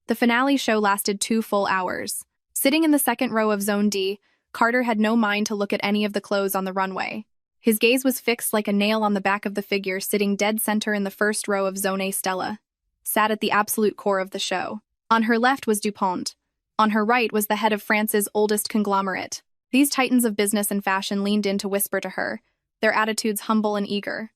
The finale show lasted 2 full hours. Sitting in the second row of Zone D, Carter had no mind to look at any of the clothes on the runway. His gaze was fixed like a nail on the back of the figure sitting dead center in the first row of Zone A. Stella sat at the absolute core of the show. On her left was DuPont. On her right was the head of France's oldest conglomerate. These titans of business and fashion leaned in to whisper to her, their attitudes humble and eager.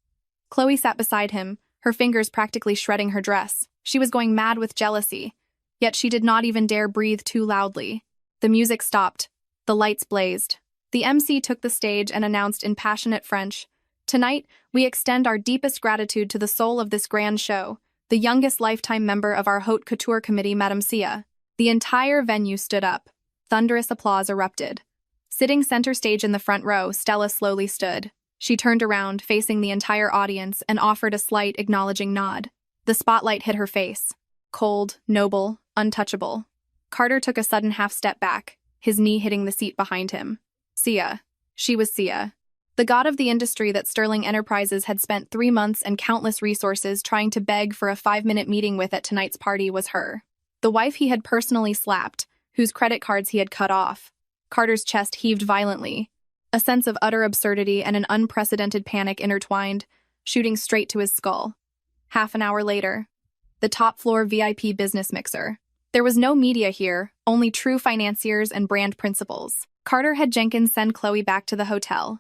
Chloe sat beside him, her fingers practically shredding her dress. She was going mad with jealousy, yet she did not even dare breathe too loudly. The music stopped. The lights blazed. The MC took the stage and announced in passionate French, "Tonight, we extend our deepest gratitude to the soul of this grand show, the youngest lifetime member of our Haute Couture Committee, Madame Sia." The entire venue stood up. Thunderous applause erupted. Sitting center stage in the front row, Stella slowly stood. She turned around, facing the entire audience, and offered a slight, acknowledging nod. The spotlight hit her face. Cold, noble, untouchable. Carter took a sudden half-step back, his knee hitting the seat behind him. Sia. She was Sia. The god of the industry that Sterling Enterprises had spent 3 months and countless resources trying to beg for a 5-minute meeting with at tonight's party was her. The wife he had personally slapped, whose credit cards he had cut off. Carter's chest heaved violently. A sense of utter absurdity and an unprecedented panic intertwined, shooting straight to his skull. Half an hour later, the top-floor VIP business mixer. There was no media here, only true financiers and brand principals. Carter had Jenkins send Chloe back to the hotel.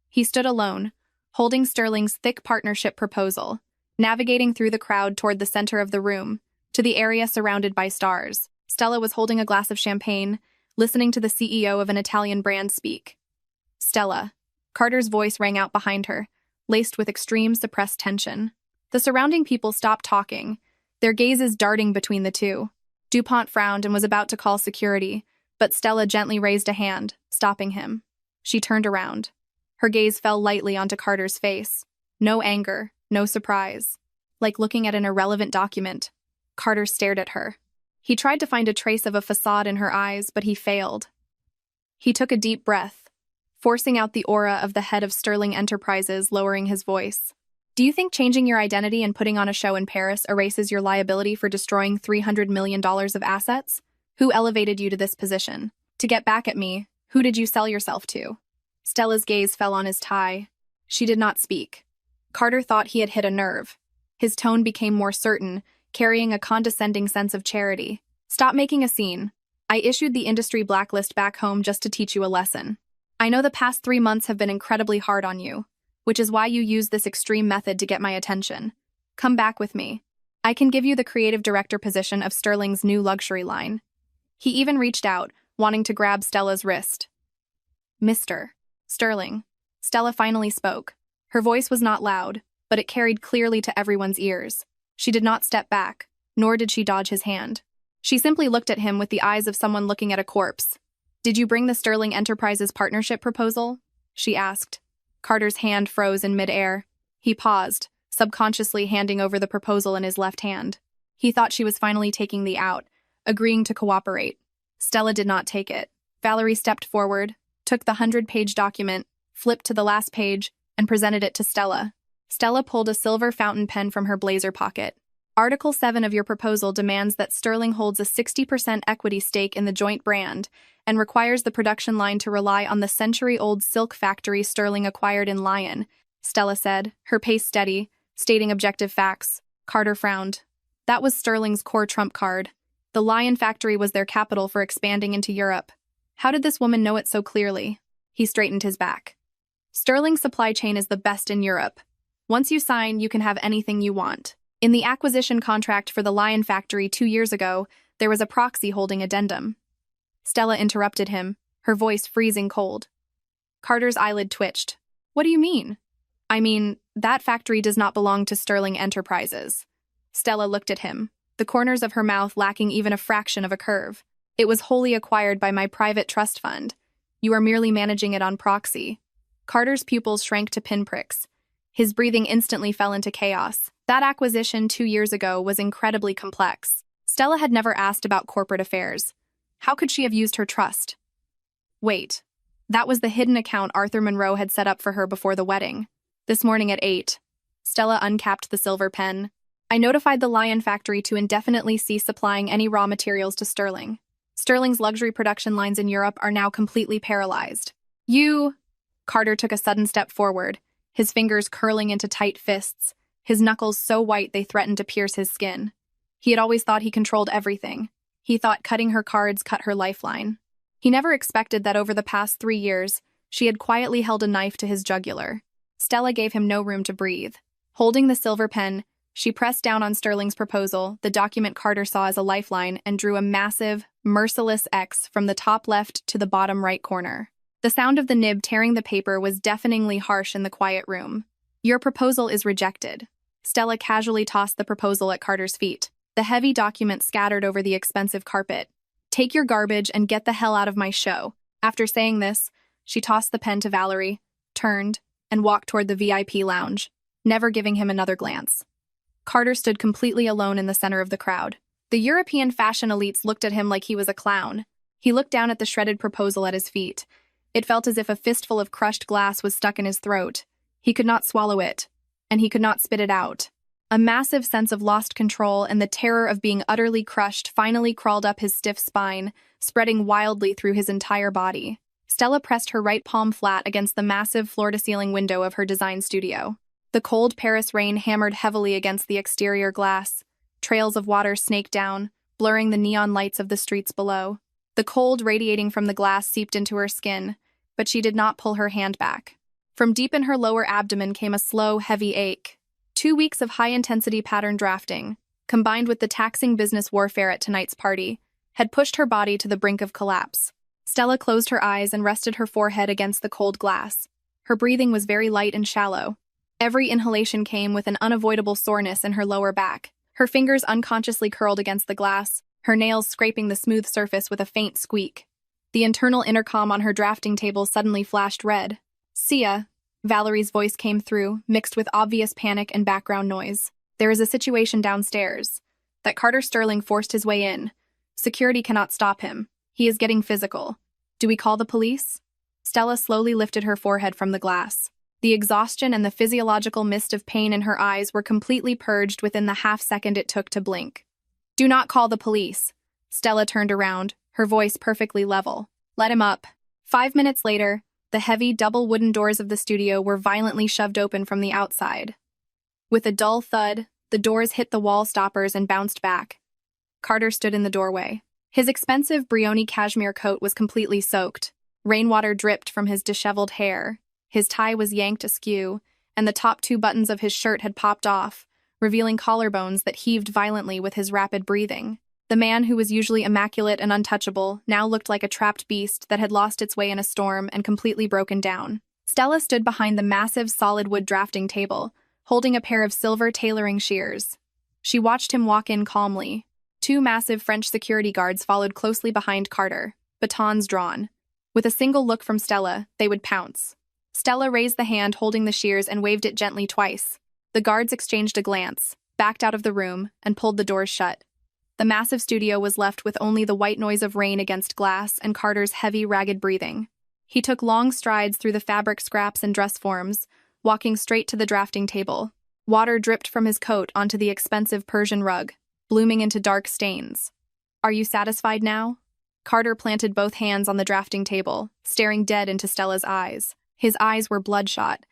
He stood alone, holding Sterling's thick partnership proposal, navigating through the crowd toward the center of the room, to the area surrounded by stars. Stella was holding a glass of champagne, listening to the CEO of an Italian brand speak. Stella. Carter's voice rang out behind her, laced with extreme suppressed tension. The surrounding people stopped talking, their gazes darting between the two. DuPont frowned and was about to call security, but Stella gently raised a hand, stopping him. She turned around. Her gaze fell lightly onto Carter's face. No anger, no surprise. Like looking at an irrelevant document, Carter stared at her. He tried to find a trace of a facade in her eyes, but he failed. He took a deep breath, forcing out the aura of the head of Sterling Enterprises, lowering his voice. "Do you think changing your identity and putting on a show in Paris erases your liability for destroying $300 million of assets? Who elevated you to this position? To get back at me, who did you sell yourself to?" Stella's gaze fell on his tie. She did not speak. Carter thought he had hit a nerve. His tone became more certain, carrying a condescending sense of charity. "Stop making a scene. I issued the industry blacklist back home just to teach you a lesson. I know the past 3 months have been incredibly hard on you, which is why you used this extreme method to get my attention. Come back with me. I can give you the creative director position of Sterling's new luxury line." He even reached out, wanting to grab Stella's wrist. "Mr. Sterling." Stella finally spoke. Her voice was not loud, but it carried clearly to everyone's ears. She did not step back, nor did she dodge his hand. She simply looked at him with the eyes of someone looking at a corpse. "Did you bring the Sterling Enterprises partnership proposal?" she asked. Carter's hand froze in midair. He paused, subconsciously handing over the proposal in his left hand. He thought she was finally taking the out, agreeing to cooperate. Stella did not take it. Valerie stepped forward, took the 100-page document, flipped to the last page, and presented it to Stella. Stella pulled a silver fountain pen from her blazer pocket. "Article 7 of your proposal demands that Sterling holds a 60% equity stake in the joint brand and requires the production line to rely on the century-old silk factory Sterling acquired in Lyon," Stella said, her pace steady, stating objective facts. Carter frowned. That was Sterling's core trump card. The Lyon factory was their capital for expanding into Europe. How did this woman know it so clearly? He straightened his back. "Sterling's supply chain is the best in Europe. Once you sign, you can have anything you want. In the acquisition contract for the Lyon factory 2 years ago, there was a proxy holding addendum." Stella interrupted him, her voice freezing cold. Carter's eyelid twitched. "What do you mean?" "I mean, that factory does not belong to Sterling Enterprises." Stella looked at him, the corners of her mouth lacking even a fraction of a curve. "It was wholly acquired by my private trust fund. You are merely managing it on proxy." Carter's pupils shrank to pinpricks. His breathing instantly fell into chaos. That acquisition 2 years ago was incredibly complex. Stella had never asked about corporate affairs. How could she have used her trust? Wait, that was the hidden account Arthur Monroe had set up for her before the wedding. This morning at 8, Stella uncapped the silver pen. I notified the Lion factory to indefinitely cease supplying any raw materials to Sterling. Sterling's luxury production lines in Europe are now completely paralyzed. Carter took a sudden step forward, his fingers curling into tight fists, his knuckles so white they threatened to pierce his skin. He had always thought he controlled everything. He thought cutting her cards cut her lifeline. He never expected that over the past 3 years, she had quietly held a knife to his jugular. Stella gave him no room to breathe. Holding the silver pen, she pressed down on Sterling's proposal, the document Carter saw as a lifeline, and drew a massive, merciless X from the top left to the bottom right corner. The sound of the nib tearing the paper was deafeningly harsh in the quiet room. Your proposal is rejected. Stella casually tossed the proposal at Carter's feet. The heavy document scattered over the expensive carpet. Take your garbage and get the hell out of my show. After saying this, she tossed the pen to Valerie, turned, and walked toward the VIP lounge, never giving him another glance. Carter stood completely alone in the center of the crowd. The European fashion elites looked at him like he was a clown. He looked down at the shredded proposal at his feet. It felt as if a fistful of crushed glass was stuck in his throat. He could not swallow it, and he could not spit it out. A massive sense of lost control and the terror of being utterly crushed finally crawled up his stiff spine, spreading wildly through his entire body. Stella pressed her right palm flat against the massive floor-to-ceiling window of her design studio. The cold Paris rain hammered heavily against the exterior glass. Trails of water snaked down, blurring the neon lights of the streets below. The cold radiating from the glass seeped into her skin, but she did not pull her hand back. From deep in her lower abdomen came a slow, heavy ache. 2 weeks of high-intensity pattern drafting, combined with the taxing business warfare at tonight's party, had pushed her body to the brink of collapse. Stella closed her eyes and rested her forehead against the cold glass. Her breathing was very light and shallow. Every inhalation came with an unavoidable soreness in her lower back. Her fingers unconsciously curled against the glass, her nails scraping the smooth surface with a faint squeak. The internal intercom on her drafting table suddenly flashed red. "Sia," Valerie's voice came through, mixed with obvious panic and background noise. "There is a situation downstairs. That Carter Sterling forced his way in. Security cannot stop him. He is getting physical. Do we call the police?" Stella slowly lifted her forehead from the glass. The exhaustion and the physiological mist of pain in her eyes were completely purged within the half-second it took to blink. "Do not call the police." Stella turned around, her voice perfectly level. "Let him up." 5 minutes later, the heavy double wooden doors of the studio were violently shoved open from the outside. With a dull thud, the doors hit the wall stoppers and bounced back. Carter stood in the doorway. His expensive Brioni cashmere coat was completely soaked. Rainwater dripped from his disheveled hair. His tie was yanked askew, and the top 2 buttons of his shirt had popped off, revealing collarbones that heaved violently with his rapid breathing. The man who was usually immaculate and untouchable now looked like a trapped beast that had lost its way in a storm and completely broken down. Stella stood behind the massive solid wood drafting table, holding a pair of silver tailoring shears. She watched him walk in calmly. 2 massive French security guards followed closely behind Carter, batons drawn. With a single look from Stella, they would pounce. Stella raised the hand holding the shears and waved it gently twice. The guards exchanged a glance, backed out of the room, and pulled the doors shut. The massive studio was left with only the white noise of rain against glass and Carter's heavy, ragged breathing. He took long strides through the fabric scraps and dress forms, walking straight to the drafting table. Water dripped from his coat onto the expensive Persian rug, blooming into dark stains. "Are you satisfied now?" Carter planted both hands on the drafting table, staring dead into Stella's eyes. His eyes were bloodshot.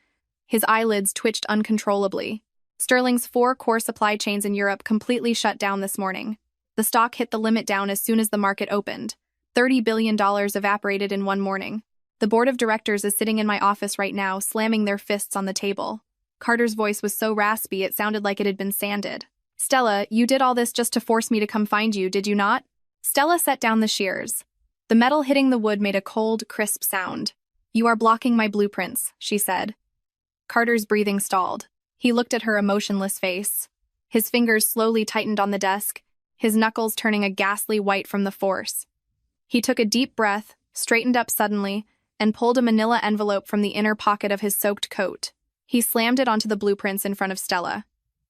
His eyelids twitched uncontrollably. Sterling's 4 core supply chains in Europe completely shut down this morning. The stock hit the limit down as soon as the market opened. $30 billion evaporated in one morning. The board of directors is sitting in my office right now, slamming their fists on the table. Carter's voice was so raspy it sounded like it had been sanded. "Stella, you did all this just to force me to come find you, did you not?" Stella set down the shears. The metal hitting the wood made a cold, crisp sound. "You are blocking my blueprints," she said. Carter's breathing stalled. He looked at her emotionless face. His fingers slowly tightened on the desk, his knuckles turning a ghastly white from the force. He took a deep breath, straightened up suddenly, and pulled a manila envelope from the inner pocket of his soaked coat. He slammed it onto the blueprints in front of Stella.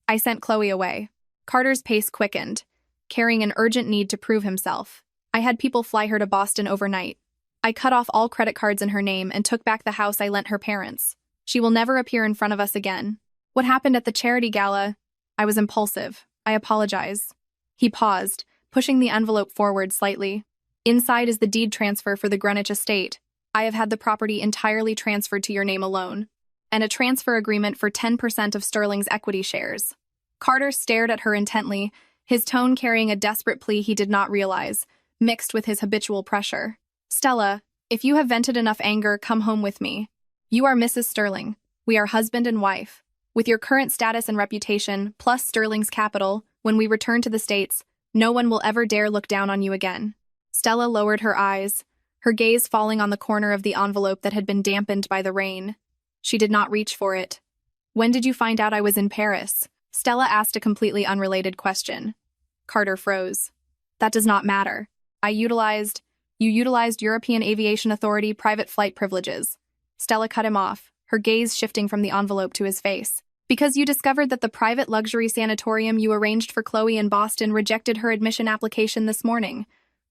I sent Chloe away. Carter's pace quickened, carrying an urgent need to prove himself. I had people fly her to Boston overnight. I cut off all credit cards in her name and took back the house I lent her parents. She will never appear in front of us again. What happened at the charity gala? I was impulsive. I apologize. He paused, pushing the envelope forward slightly. Inside is the deed transfer for the Greenwich estate. I have had the property entirely transferred to your name alone, and a transfer agreement for 10% of Sterling's equity shares. Carter stared at her intently, his tone carrying a desperate plea he did not realize, mixed with his habitual pressure. Stella, if you have vented enough anger, come home with me. You are Mrs. Sterling. We are husband and wife. With your current status and reputation, plus Sterling's capital, when we return to the States, no one will ever dare look down on you again. Stella lowered her eyes, her gaze falling on the corner of the envelope that had been dampened by the rain. She did not reach for it. When did you find out I was in Paris? Stella asked a completely unrelated question. Carter froze. That does not matter. You utilized European Aviation Authority private flight privileges. Stella cut him off, her gaze shifting from the envelope to his face. Because you discovered that the private luxury sanatorium you arranged for Chloe in Boston rejected her admission application this morning.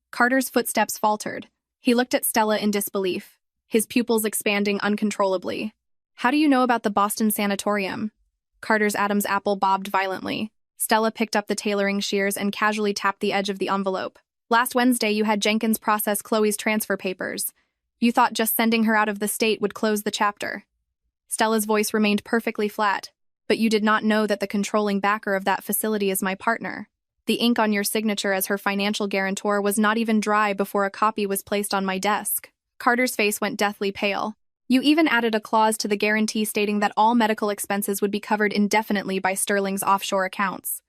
Carter's footsteps faltered. He looked at Stella in disbelief, his pupils expanding uncontrollably. How do you know about the Boston sanatorium? Carter's Adam's apple bobbed violently. Stella picked up the tailoring shears and casually tapped the edge of the envelope. Last Wednesday, you had Jenkins process Chloe's transfer papers. You thought just sending her out of the state would close the chapter. Stella's voice remained perfectly flat. But you did not know that the controlling backer of that facility is my partner. The ink on your signature as her financial guarantor was not even dry before a copy was placed on my desk. Carter's face went deathly pale. You even added a clause to the guarantee stating that all medical expenses would be covered indefinitely by Sterling's offshore accounts.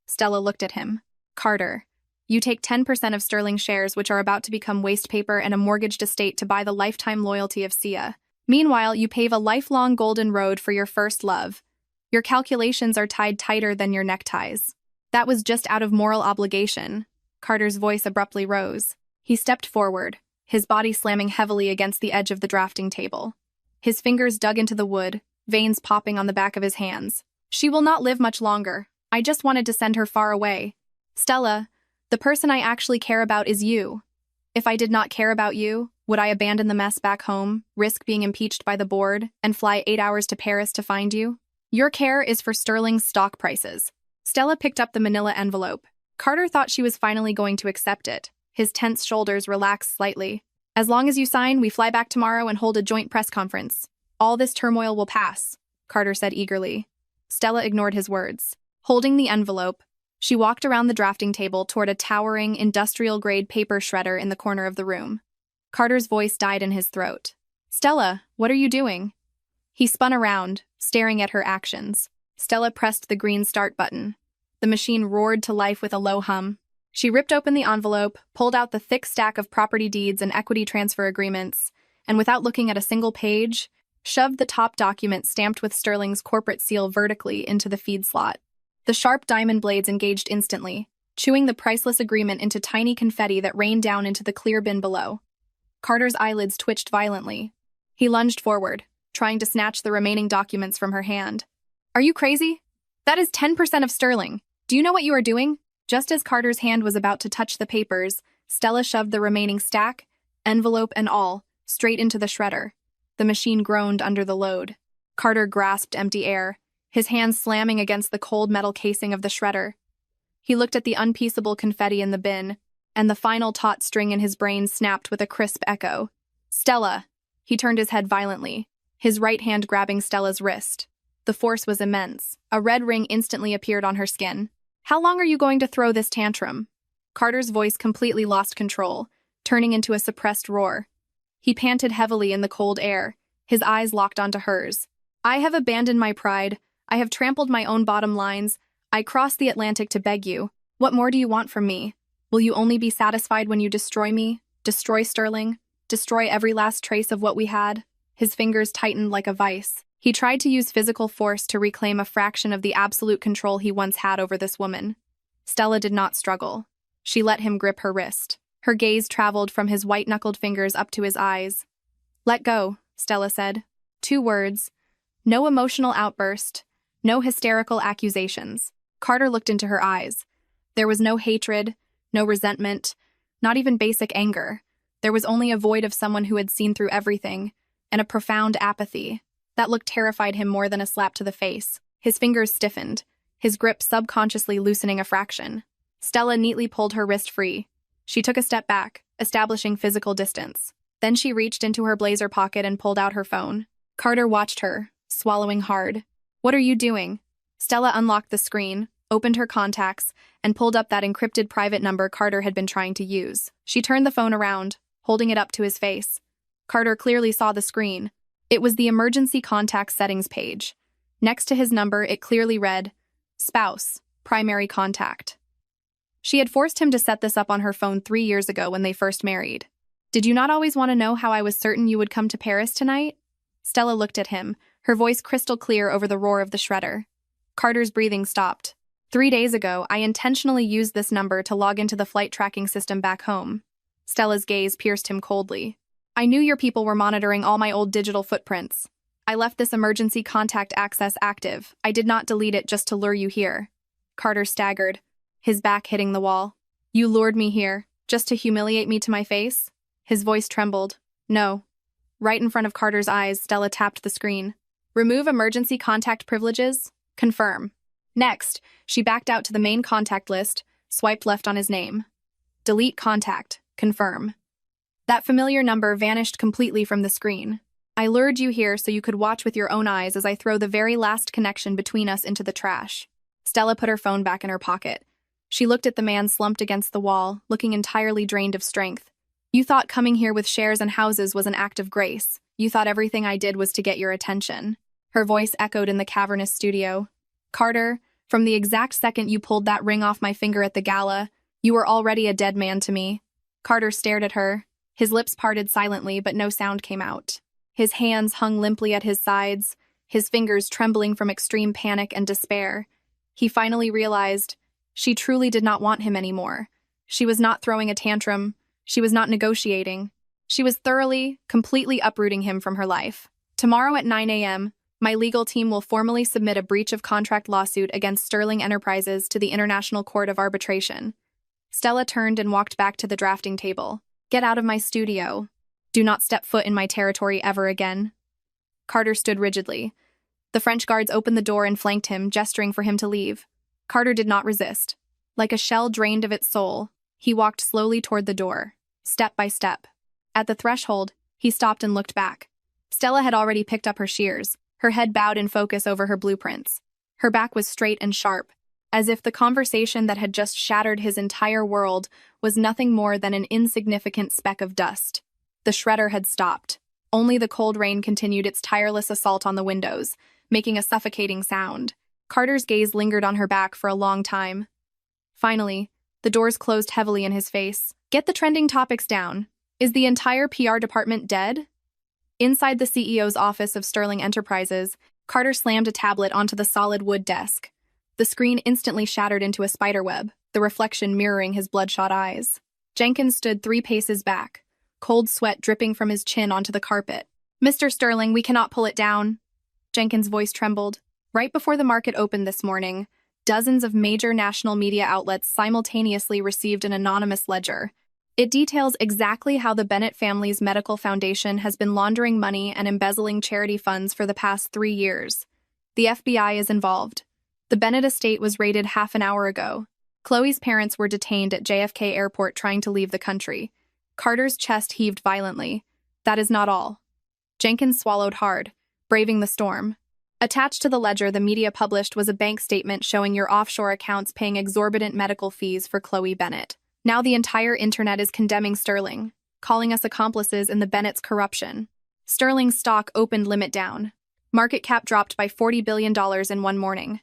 Stella looked at him. Carter, you take 10% of Sterling shares, which are about to become waste paper and a mortgaged estate, to buy the lifetime loyalty of Sia. Meanwhile, you pave a lifelong golden road for your first love. Your calculations are tied tighter than your neckties. That was just out of moral obligation. Carter's voice abruptly rose. He stepped forward, his body slamming heavily against the edge of the drafting table. His fingers dug into the wood, veins popping on the back of his hands. She will not live much longer. I just wanted to send her far away. Stella, the person I actually care about is you. If I did not care about you, would I abandon the mess back home, risk being impeached by the board, and fly 8 hours to Paris to find you? Your care is for Sterling's stock prices. Stella picked up the manila envelope. Carter thought she was finally going to accept it. His tense shoulders relaxed slightly. As long as you sign, we fly back tomorrow and hold a joint press conference. All this turmoil will pass, Carter said eagerly. Stella ignored his words. Holding the envelope, she walked around the drafting table toward a towering, industrial-grade paper shredder in the corner of the room. Carter's voice died in his throat. Stella, what are you doing? He spun around, staring at her actions. Stella pressed the green start button. The machine roared to life with a low hum. She ripped open the envelope, pulled out the thick stack of property deeds and equity transfer agreements, and without looking at a single page, shoved the top document stamped with Sterling's corporate seal vertically into the feed slot. The sharp diamond blades engaged instantly, chewing the priceless agreement into tiny confetti that rained down into the clear bin below. Carter's eyelids twitched violently. He lunged forward, trying to snatch the remaining documents from her hand. Are you crazy? That is 10% of Sterling. Do you know what you are doing? Just as Carter's hand was about to touch the papers, Stella shoved the remaining stack, envelope and all, straight into the shredder. The machine groaned under the load. Carter grasped empty air, his hands slamming against the cold metal casing of the shredder. He looked at the unpieceable confetti in the bin, and the final taut string in his brain snapped with a crisp echo. Stella! He turned his head violently, his right hand grabbing Stella's wrist. The force was immense. A red ring instantly appeared on her skin. How long are you going to throw this tantrum? Carter's voice completely lost control, turning into a suppressed roar. He panted heavily in the cold air, his eyes locked onto hers. I have abandoned my pride. I have trampled my own bottom lines. I crossed the Atlantic to beg you. What more do you want from me? Will you only be satisfied when you destroy me? Destroy Sterling? Destroy every last trace of what we had? His fingers tightened like a vice. He tried to use physical force to reclaim a fraction of the absolute control he once had over this woman. Stella did not struggle. She let him grip her wrist. Her gaze traveled from his white-knuckled fingers up to his eyes. Let go, Stella said. 2 words. No emotional outburst. No hysterical accusations. Carter looked into her eyes. There was no hatred, no resentment, not even basic anger. There was only a void of someone who had seen through everything, and a profound apathy. That look terrified him more than a slap to the face. His fingers stiffened, his grip subconsciously loosening a fraction. Stella neatly pulled her wrist free. She took a step back, establishing physical distance. Then she reached into her blazer pocket and pulled out her phone. Carter watched her, swallowing hard. What are you doing? Stella unlocked the screen, opened her contacts, and pulled up that encrypted private number Carter had been trying to use. She turned the phone around, holding it up to his face. Carter clearly saw the screen. It was the emergency contact settings page. Next to his number, it clearly read, Spouse, Primary Contact. She had forced him to set this up on her phone 3 years ago when they first married. Did you not always want to know how I was certain you would come to Paris tonight? Stella looked at him, her voice crystal clear over the roar of the shredder. Carter's breathing stopped. 3 days ago, I intentionally used this number to log into the flight tracking system back home. Stella's gaze pierced him coldly. I knew your people were monitoring all my old digital footprints. I left this emergency contact access active. I did not delete it just to lure you here. Carter staggered, his back hitting the wall. You lured me here, just to humiliate me to my face? His voice trembled. No. Right in front of Carter's eyes, Stella tapped the screen. Remove emergency contact privileges. Confirm. Next, she backed out to the main contact list, swiped left on his name. Delete contact. Confirm. That familiar number vanished completely from the screen. I lured you here so you could watch with your own eyes as I throw the very last connection between us into the trash. Stella put her phone back in her pocket. She looked at the man slumped against the wall, looking entirely drained of strength. You thought coming here with shares and houses was an act of grace. You thought everything I did was to get your attention. Her voice echoed in the cavernous studio. Carter, from the exact second you pulled that ring off my finger at the gala, you were already a dead man to me. Carter stared at her. His lips parted silently, but no sound came out. His hands hung limply at his sides, his fingers trembling from extreme panic and despair. He finally realized she truly did not want him anymore. She was not throwing a tantrum. She was not negotiating. She was thoroughly, completely uprooting him from her life. Tomorrow at 9 a.m., my legal team will formally submit a breach of contract lawsuit against Sterling Enterprises to the International Court of Arbitration. Stella turned and walked back to the drafting table. Get out of my studio. Do not step foot in my territory ever again. Carter stood rigidly. The French guards opened the door and flanked him, gesturing for him to leave. Carter did not resist. Like a shell drained of its soul, he walked slowly toward the door, step by step. At the threshold, he stopped and looked back. Stella had already picked up her shears, her head bowed in focus over her blueprints. Her back was straight and sharp, as if the conversation that had just shattered his entire world was nothing more than an insignificant speck of dust. The shredder had stopped. Only the cold rain continued its tireless assault on the windows, making a suffocating sound. Carter's gaze lingered on her back for a long time. Finally, the doors closed heavily in his face. Get the trending topics down. Is the entire PR department dead? Inside the CEO's office of Sterling Enterprises, Carter slammed a tablet onto the solid wood desk. The screen instantly shattered into a spiderweb, the reflection mirroring his bloodshot eyes. Jenkins stood 3 paces back, cold sweat dripping from his chin onto the carpet. Mr. Sterling, we cannot pull it down. Jenkins' voice trembled. Right before the market opened this morning, dozens of major national media outlets simultaneously received an anonymous ledger. It details exactly how the Bennett family's medical foundation has been laundering money and embezzling charity funds for the past 3 years. The FBI is involved. The Bennett estate was raided half an hour ago. Chloe's parents were detained at JFK Airport trying to leave the country. Carter's chest heaved violently. That is not all. Jenkins swallowed hard, braving the storm. Attached to the ledger the media published was a bank statement showing your offshore accounts paying exorbitant medical fees for Chloe Bennett. Now the entire internet is condemning Sterling, calling us accomplices in the Bennett's corruption. Sterling's stock opened limit down. Market cap dropped by $40 billion in one morning.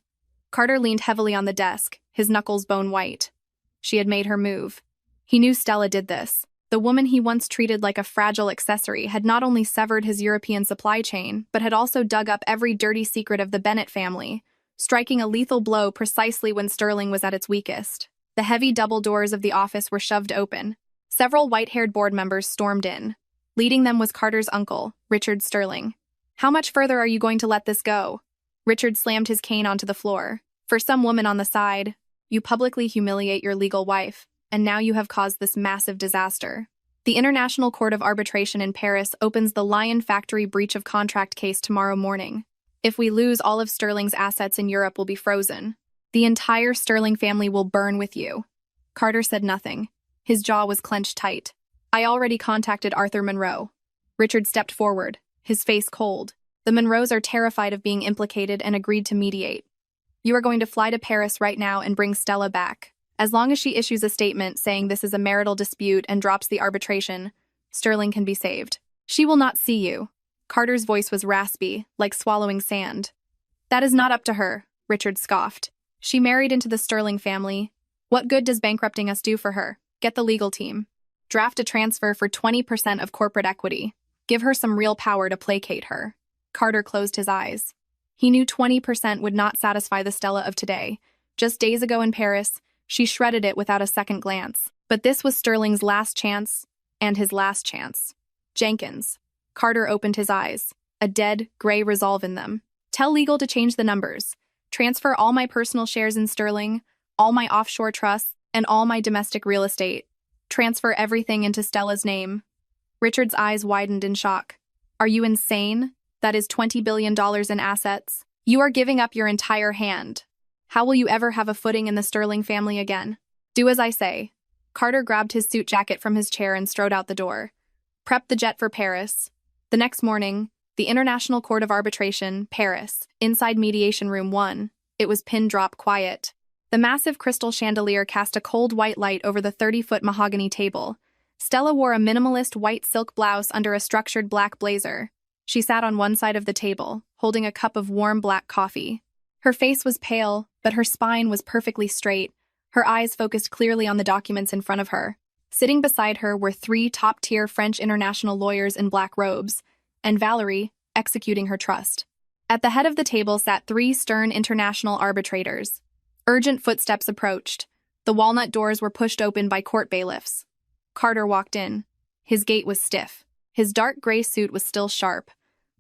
Carter leaned heavily on the desk, his knuckles bone white. She had made her move. He knew Stella did this. The woman he once treated like a fragile accessory had not only severed his European supply chain, but had also dug up every dirty secret of the Bennett family, striking a lethal blow precisely when Sterling was at its weakest. The heavy double doors of the office were shoved open. Several white-haired board members stormed in. Leading them was Carter's uncle, Richard Sterling. How much further are you going to let this go? Richard slammed his cane onto the floor. For some woman on the side, you publicly humiliate your legal wife, and now you have caused this massive disaster. The International Court of Arbitration in Paris opens the Lion Factory breach of contract case tomorrow morning. If we lose, all of Sterling's assets in Europe will be frozen. The entire Sterling family will burn with you. Carter said nothing. His jaw was clenched tight. I already contacted Arthur Monroe. Richard stepped forward, his face cold. The Monroes are terrified of being implicated and agreed to mediate. You are going to fly to Paris right now and bring Stella back. As long as she issues a statement saying this is a marital dispute and drops the arbitration, Sterling can be saved. She will not see you. Carter's voice was raspy, like swallowing sand. That is not up to her, Richard scoffed. She married into the Sterling family. What good does bankrupting us do for her? Get the legal team. Draft a transfer for 20% of corporate equity. Give her some real power to placate her. Carter closed his eyes. He knew 20% would not satisfy the Stella of today. Just days ago in Paris, she shredded it without a second glance. But this was Sterling's last chance, and his last chance. Jenkins. Carter opened his eyes, a dead, gray resolve in them. Tell legal to change the numbers. Transfer all my personal shares in Sterling, all my offshore trusts, and all my domestic real estate. Transfer everything into Stella's name. Richard's eyes widened in shock. Are you insane? That is $20 billion in assets. You are giving up your entire hand. How will you ever have a footing in the Sterling family again? Do as I say. Carter grabbed his suit jacket from his chair and strode out the door. Prep the jet for Paris. The next morning, the International Court of Arbitration, Paris, inside Mediation Room 1. It was pin-drop quiet. The massive crystal chandelier cast a cold white light over the 30-foot mahogany table. Stella wore a minimalist white silk blouse under a structured black blazer. She sat on one side of the table, holding a cup of warm black coffee. Her face was pale, but her spine was perfectly straight. Her eyes focused clearly on the documents in front of her. Sitting beside her were 3 top-tier French international lawyers in black robes, and Valerie, executing her trust. At the head of the table sat 3 stern international arbitrators. Urgent footsteps approached. The walnut doors were pushed open by court bailiffs. Carter walked in. His gait was stiff. His dark gray suit was still sharp,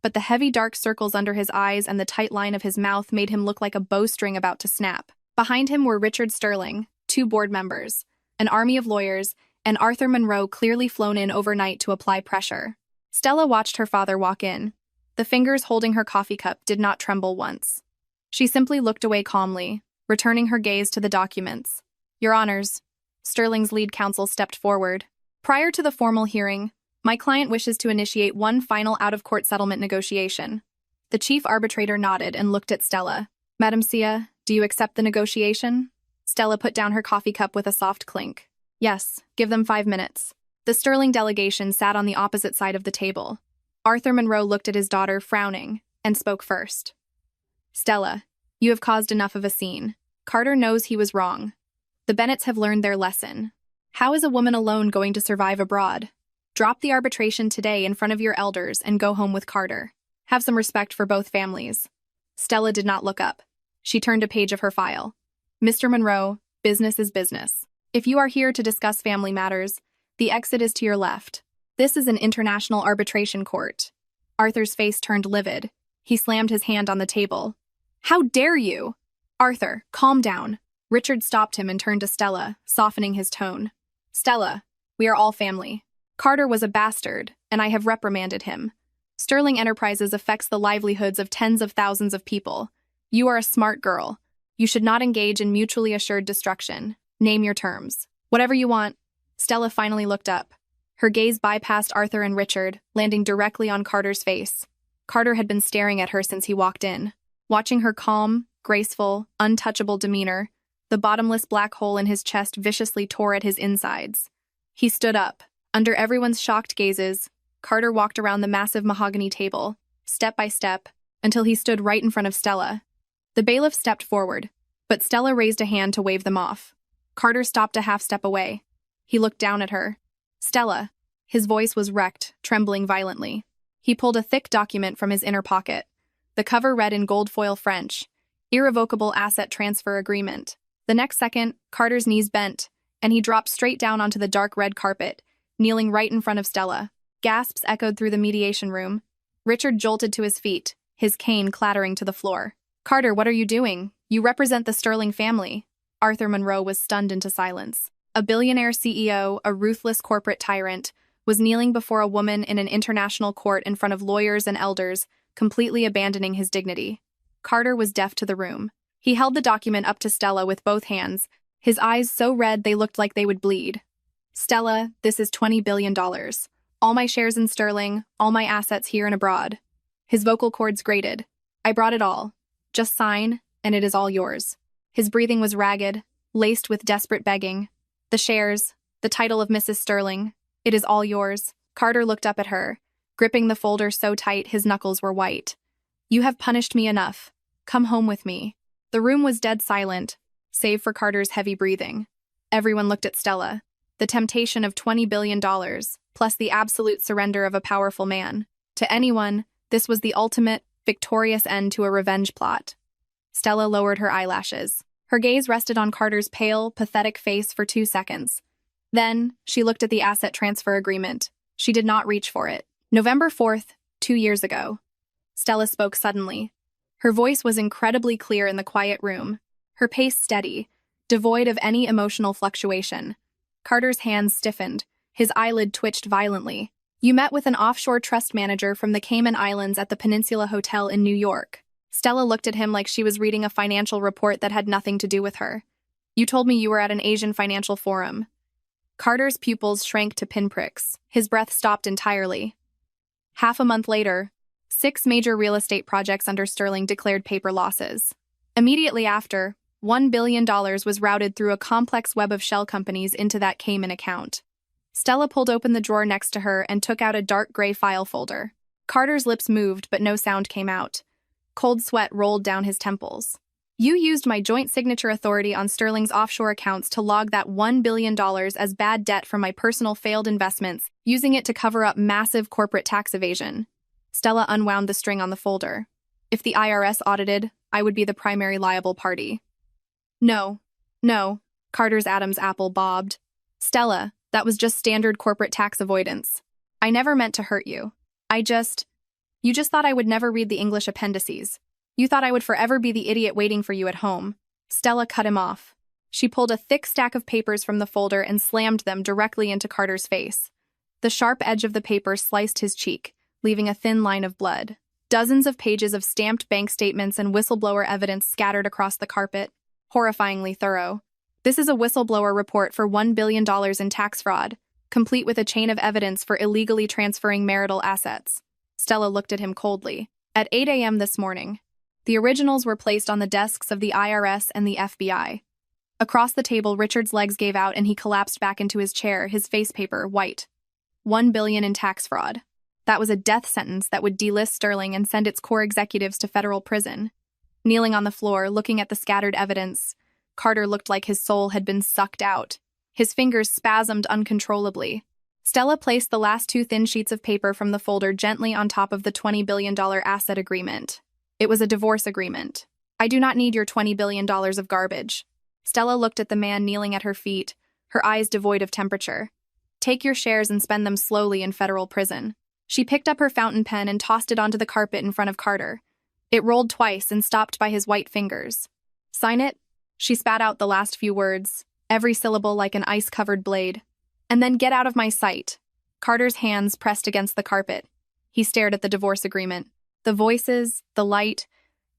but the heavy dark circles under his eyes and the tight line of his mouth made him look like a bowstring about to snap. Behind him were Richard Sterling, 2 board members, an army of lawyers, and Arthur Monroe clearly flown in overnight to apply pressure. Stella watched her father walk in. The fingers holding her coffee cup did not tremble once. She simply looked away calmly, returning her gaze to the documents. Your Honors, Sterling's lead counsel stepped forward. Prior to the formal hearing, my client wishes to initiate one final out-of-court settlement negotiation. The chief arbitrator nodded and looked at Stella. Madam Sia, do you accept the negotiation? Stella put down her coffee cup with a soft clink. Yes, give them 5 minutes. The Sterling delegation sat on the opposite side of the table. Arthur Monroe looked at his daughter, frowning, and spoke first. Stella, you have caused enough of a scene. Carter knows he was wrong. The Bennetts have learned their lesson. How is a woman alone going to survive abroad? Drop the arbitration today in front of your elders and go home with Carter. Have some respect for both families. Stella did not look up. She turned a page of her file. Mr. Monroe, business is business. If you are here to discuss family matters, the exit is to your left. This is an international arbitration court. Arthur's face turned livid. He slammed his hand on the table. How dare you? Arthur, calm down. Richard stopped him and turned to Stella, softening his tone. Stella, we are all family. Carter was a bastard, and I have reprimanded him. Sterling Enterprises affects the livelihoods of tens of thousands of people. You are a smart girl. You should not engage in mutually assured destruction. Name your terms. Whatever you want. Stella finally looked up. Her gaze bypassed Arthur and Richard, landing directly on Carter's face. Carter had been staring at her since he walked in. Watching her calm, graceful, untouchable demeanor, the bottomless black hole in his chest viciously tore at his insides. He stood up. Under everyone's shocked gazes, Carter walked around the massive mahogany table, step by step, until he stood right in front of Stella. The bailiff stepped forward, but Stella raised a hand to wave them off. Carter stopped a half step away. He looked down at her. Stella. His voice was wrecked, trembling violently. He pulled a thick document from his inner pocket. The cover read in gold foil French, Irrevocable Asset Transfer Agreement. The next second, Carter's knees bent, and he dropped straight down onto the dark red carpet, kneeling right in front of Stella. Gasps echoed through the mediation room. Richard jolted to his feet, his cane clattering to the floor. "Carter, what are you doing? You represent the Sterling family." Arthur Monroe was stunned into silence. A billionaire CEO, a ruthless corporate tyrant, was kneeling before a woman in an international court in front of lawyers and elders, completely abandoning his dignity. Carter was deaf to the room. He held the document up to Stella with both hands, his eyes so red they looked like they would bleed. "Stella, this is $20 billion. All my shares in Sterling, all my assets here and abroad." His vocal cords grated. "I brought it all. Just sign, and it is all yours." His breathing was ragged, laced with desperate begging. "The shares, the title of Mrs. Sterling, it is all yours." Carter looked up at her, gripping the folder so tight his knuckles were white. "You have punished me enough. Come home with me." The room was dead silent, save for Carter's heavy breathing. Everyone looked at Stella. The temptation of $20 billion, plus the absolute surrender of a powerful man. To anyone, this was the ultimate, victorious end to a revenge plot. Stella lowered her eyelashes. Her gaze rested on Carter's pale, pathetic face for 2 seconds. Then, she looked at the asset transfer agreement. She did not reach for it. November 4th, 2 years ago. Stella spoke suddenly. Her voice was incredibly clear in the quiet room, her pace steady, devoid of any emotional fluctuation. Carter's hands stiffened, his eyelid twitched violently. "You met with an offshore trust manager from the Cayman Islands at the Peninsula Hotel in New York." Stella looked at him like she was reading a financial report that had nothing to do with her. "You told me you were at an Asian financial forum." Carter's pupils shrank to pinpricks. His breath stopped entirely. Half a month later, 6 major real estate projects under Sterling declared paper losses. Immediately after, $1 billion was routed through a complex web of shell companies into that Cayman account. Stella pulled open the drawer next to her and took out a dark gray file folder. Carter's lips moved, but no sound came out. Cold sweat rolled down his temples. "You used my joint signature authority on Sterling's offshore accounts to log that $1 billion as bad debt from my personal failed investments, using it to cover up massive corporate tax evasion." Stella unwound the string on the folder. "If the IRS audited, I would be the primary liable party." No, Carter's Adam's apple bobbed. "Stella, that was just standard corporate tax avoidance. I never meant to hurt you. You just thought I would never read the English appendices. You thought I would forever be the idiot waiting for you at home." Stella cut him off. She pulled a thick stack of papers from the folder and slammed them directly into Carter's face. The sharp edge of the paper sliced his cheek, leaving a thin line of blood. Dozens of pages of stamped bank statements and whistleblower evidence scattered across the carpet. Horrifyingly thorough. "This is a whistleblower report for $1 billion in tax fraud, complete with a chain of evidence for illegally transferring marital assets." Stella looked at him coldly. "At 8 a.m. this morning. The originals were placed on the desks of the IRS and the FBI." Across the table, Richard's legs gave out and he collapsed back into his chair, his face paper white. $1 billion in tax fraud. That was a death sentence that would delist Sterling and send its core executives to federal prison. Kneeling on the floor, looking at the scattered evidence, Carter looked like his soul had been sucked out. His fingers spasmed uncontrollably. Stella placed the last 2 thin sheets of paper from the folder gently on top of the $20 billion asset agreement. It was a divorce agreement. "I do not need your $20 billion of garbage." Stella looked at the man kneeling at her feet, her eyes devoid of temperature. "Take your shares and spend them slowly in federal prison." She picked up her fountain pen and tossed it onto the carpet in front of Carter. It rolled twice and stopped by his white fingers. "Sign it?" She spat out the last few words, every syllable like an ice-covered blade. "And then get out of my sight." Carter's hands pressed against the carpet. He stared at the divorce agreement. The voices, the light,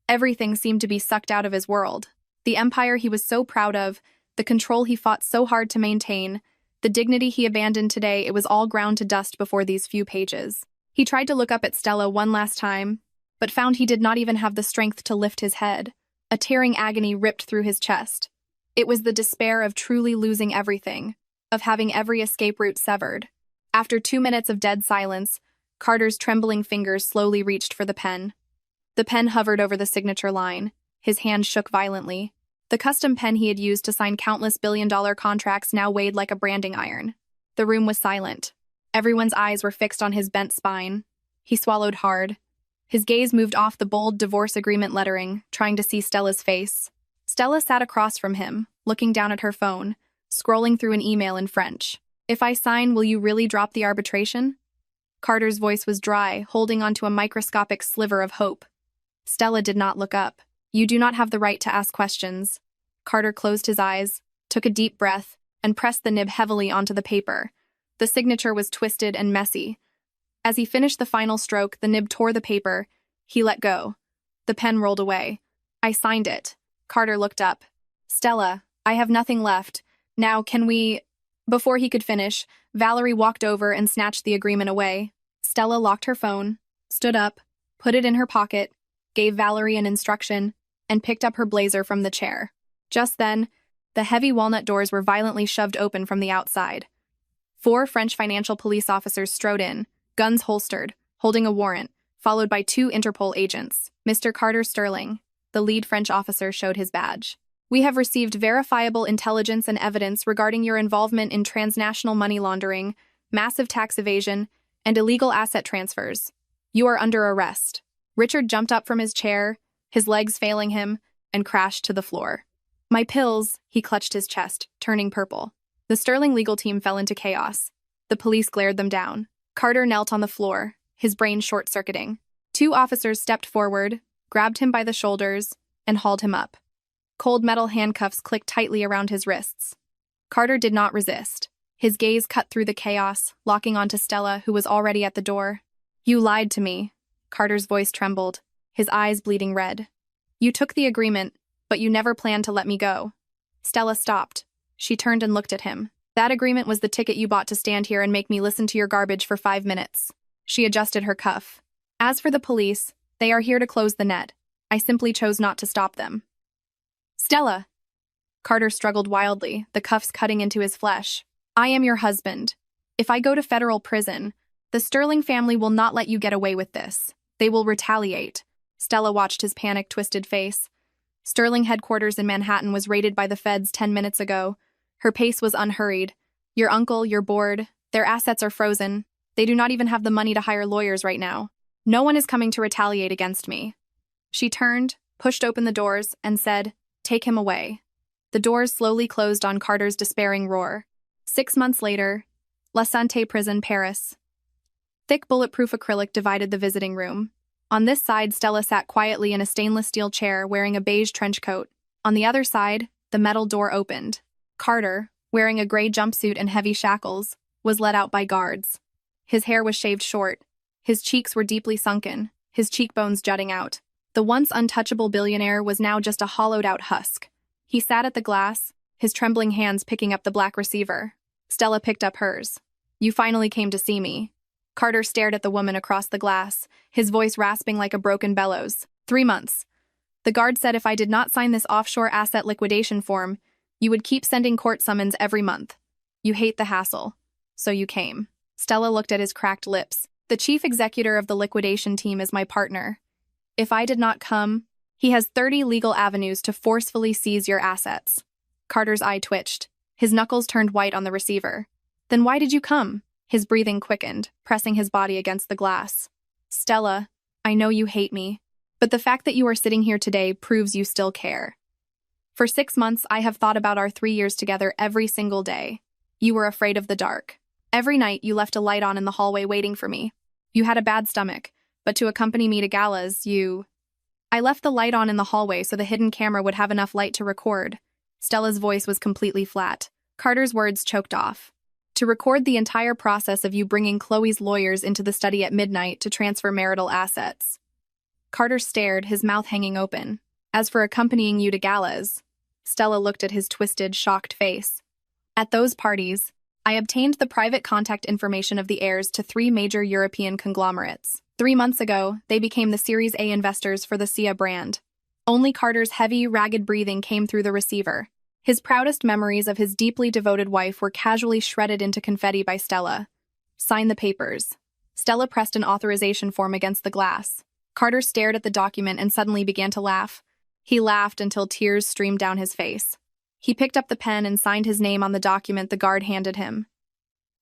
everything seemed to be sucked out of his world. The empire he was so proud of, the control he fought so hard to maintain, the dignity he abandoned today, it was all ground to dust before these few pages. He tried to look up at Stella one last time, but found he did not even have the strength to lift his head. A tearing agony ripped through his chest. It was the despair of truly losing everything, of having every escape route severed. After 2 minutes of dead silence, Carter's trembling fingers slowly reached for the pen. The pen hovered over the signature line. His hand shook violently. The custom pen he had used to sign countless billion-dollar contracts now weighed like a branding iron. The room was silent. Everyone's eyes were fixed on his bent spine. He swallowed hard. His gaze moved off the bold divorce agreement lettering, trying to see Stella's face. Stella sat across from him, looking down at her phone, scrolling through an email in French. "If I sign, will you really drop the arbitration?" Carter's voice was dry, holding onto a microscopic sliver of hope. Stella did not look up. You do not have the right to ask questions. Carter closed his eyes, took a deep breath, and pressed the nib heavily onto the paper. The signature was twisted and messy. As he finished the final stroke, the nib tore the paper. He let go. The pen rolled away. I signed it. Carter looked up. Stella, I have nothing left. Now, can we… Before he could finish, Valerie walked over and snatched the agreement away. Stella locked her phone, stood up, put it in her pocket, gave Valerie an instruction, and picked up her blazer from the chair. Just then, the heavy walnut doors were violently shoved open from the outside. 4 French financial police officers strode in, guns holstered, holding a warrant, followed by 2 Interpol agents. Mr. Carter Sterling, the lead French officer, showed his badge. We have received verifiable intelligence and evidence regarding your involvement in transnational money laundering, massive tax evasion, and illegal asset transfers. You are under arrest. Richard jumped up from his chair, his legs failing him, and crashed to the floor. My pills, he clutched his chest, turning purple. The Sterling legal team fell into chaos. The police glared them down. Carter knelt on the floor, his brain short-circuiting. 2 officers stepped forward, grabbed him by the shoulders, and hauled him up. Cold metal handcuffs clicked tightly around his wrists. Carter did not resist. His gaze cut through the chaos, locking onto Stella, who was already at the door. You lied to me. Carter's voice trembled, his eyes bleeding red. You took the agreement, but you never planned to let me go. Stella stopped. She turned and looked at him. That agreement was the ticket you bought to stand here and make me listen to your garbage for 5 minutes. She adjusted her cuff. As for the police, they are here to close the net. I simply chose not to stop them. Stella! Carter struggled wildly, the cuffs cutting into his flesh. I am your husband. If I go to federal prison, the Sterling family will not let you get away with this. They will retaliate. Stella watched his panic-twisted face. Sterling headquarters in Manhattan was raided by the feds 10 minutes ago. Her pace was unhurried. Your uncle, your board, their assets are frozen. They do not even have the money to hire lawyers right now. No one is coming to retaliate against me. She turned, pushed open the doors, and said, Take him away. The doors slowly closed on Carter's despairing roar. 6 months later, La Santé Prison, Paris. Thick bulletproof acrylic divided the visiting room. On this side, Stella sat quietly in a stainless steel chair wearing a beige trench coat. On the other side, the metal door opened. Carter, wearing a gray jumpsuit and heavy shackles, was led out by guards. His hair was shaved short. His cheeks were deeply sunken, his cheekbones jutting out. The once untouchable billionaire was now just a hollowed-out husk. He sat at the glass, his trembling hands picking up the black receiver. Stella picked up hers. You finally came to see me. Carter stared at the woman across the glass, his voice rasping like a broken bellows. 3 months. The guard said if I did not sign this offshore asset liquidation form, you would keep sending court summons every month. You hate the hassle. So you came. Stella looked at his cracked lips. The chief executor of the liquidation team is my partner. If I did not come, he has 30 legal avenues to forcefully seize your assets. Carter's eye twitched. His knuckles turned white on the receiver. Then why did you come? His breathing quickened, pressing his body against the glass. Stella, I know you hate me, but the fact that you are sitting here today proves you still care. For 6 months, I have thought about our 3 years together every single day. You were afraid of the dark. Every night, you left a light on in the hallway waiting for me. You had a bad stomach, but to accompany me to galas, I left the light on in the hallway so the hidden camera would have enough light to record. Stella's voice was completely flat. Carter's words choked off. To record the entire process of you bringing Chloe's lawyers into the study at midnight to transfer marital assets. Carter stared, his mouth hanging open. As for accompanying you to galas, Stella looked at his twisted, shocked face. At those parties, I obtained the private contact information of the heirs to 3 major European conglomerates. 3 months ago, they became the Series A investors for the Sia brand. Only Carter's heavy, ragged breathing came through the receiver. His proudest memories of his deeply devoted wife were casually shredded into confetti by Stella. Sign the papers. Stella pressed an authorization form against the glass. Carter stared at the document and suddenly began to laugh. He laughed until tears streamed down his face. He picked up the pen and signed his name on the document the guard handed him.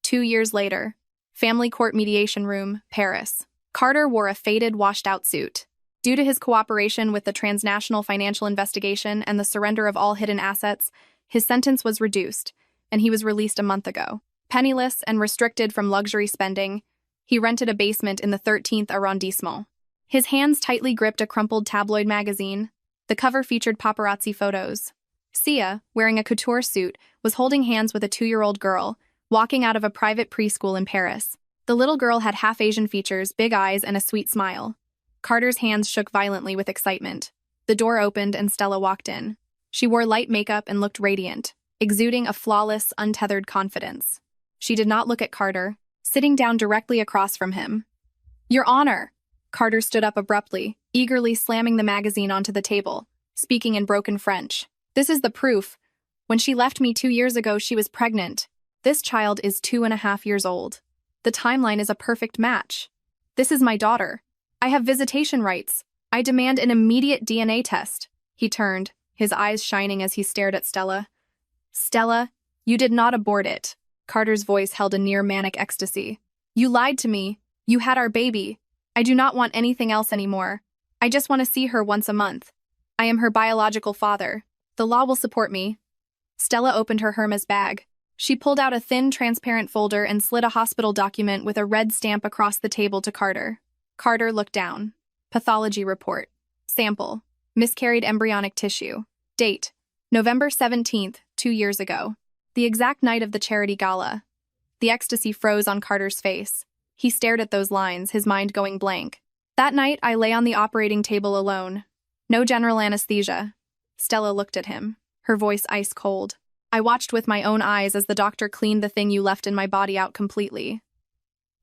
2 years later, Family Court Mediation Room, Paris. Carter wore a faded, washed-out suit. Due to his cooperation with the transnational financial investigation and the surrender of all hidden assets, his sentence was reduced, and he was released a month ago. Penniless and restricted from luxury spending, He rented a basement in the 13th arrondissement. His hands tightly gripped a crumpled tabloid magazine. The cover featured paparazzi photos. Sia, wearing a couture suit, was holding hands with a 2-year-old girl, walking out of a private preschool in Paris. The little girl had half-Asian features, big eyes, and a sweet smile. Carter's hands shook violently with excitement. The door opened and Stella walked in. She wore light makeup and looked radiant, exuding a flawless, untethered confidence. She did not look at Carter, sitting down directly across from him. "Your Honor!" Carter stood up abruptly, eagerly slamming the magazine onto the table, speaking in broken French. "This is the proof. When she left me 2 years ago, she was pregnant. This child is 2.5 years old. The timeline is a perfect match. This is my daughter. I have visitation rights. I demand an immediate DNA test." He turned, his eyes shining as he stared at Stella. "Stella, you did not abort it." Carter's voice held a near-manic ecstasy. "You lied to me. You had our baby. I do not want anything else anymore. I just want to see her once a month. I am her biological father. The law will support me." Stella opened her Hermes bag. She pulled out a thin, transparent folder and slid a hospital document with a red stamp across the table to Carter. Carter looked down. Pathology report. Sample. Miscarried embryonic tissue. Date. November 17th, 2 years ago. The exact night of the charity gala. The ecstasy froze on Carter's face. He stared at those lines, his mind going blank. "That night, I lay on the operating table alone. No general anesthesia." Stella looked at him, her voice ice cold. "I watched with my own eyes as the doctor cleaned the thing you left in my body out completely."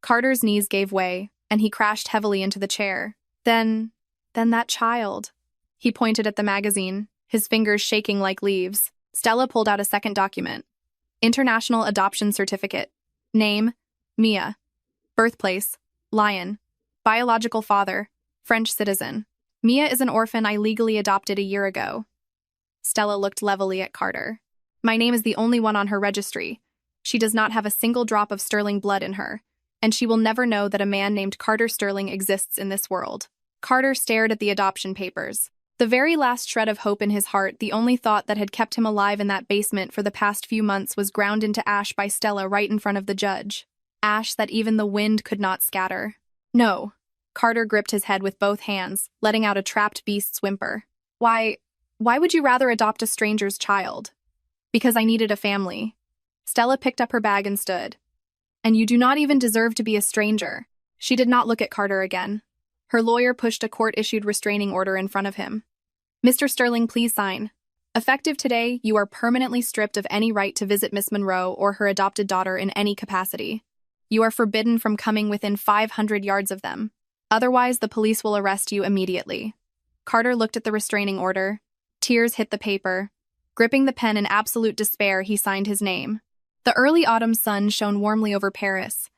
Carter's knees gave way, and he crashed heavily into the chair. Then that child. He pointed at the magazine, his fingers shaking like leaves. Stella pulled out a second document. International Adoption Certificate. Name, Mia. Birthplace, Lyon. Biological father, French citizen. Mia is an orphan I legally adopted a year ago. Stella looked levelly at Carter. "My name is the only one on her registry. She does not have a single drop of Sterling blood in her, and she will never know that a man named Carter Sterling exists in this world." Carter stared at the adoption papers. The very last shred of hope in his heart, the only thought that had kept him alive in that basement for the past few months, was ground into ash by Stella right in front of the judge. Ash that even the wind could not scatter. "No." Carter gripped his head with both hands, letting out a trapped beast's whimper. Why would you rather adopt a stranger's child?" "Because I needed a family." Stella picked up her bag and stood. "And you do not even deserve to be a stranger." She did not look at Carter again. Her lawyer pushed a court-issued restraining order in front of him. "Mr. Sterling, please sign. Effective today, you are permanently stripped of any right to visit Miss Monroe or her adopted daughter in any capacity. You are forbidden from coming within 500 yards of them. Otherwise, the police will arrest you immediately." Carter looked at the restraining order. Tears hit the paper. Gripping the pen in absolute despair, he signed his name. The early autumn sun shone warmly over Paris.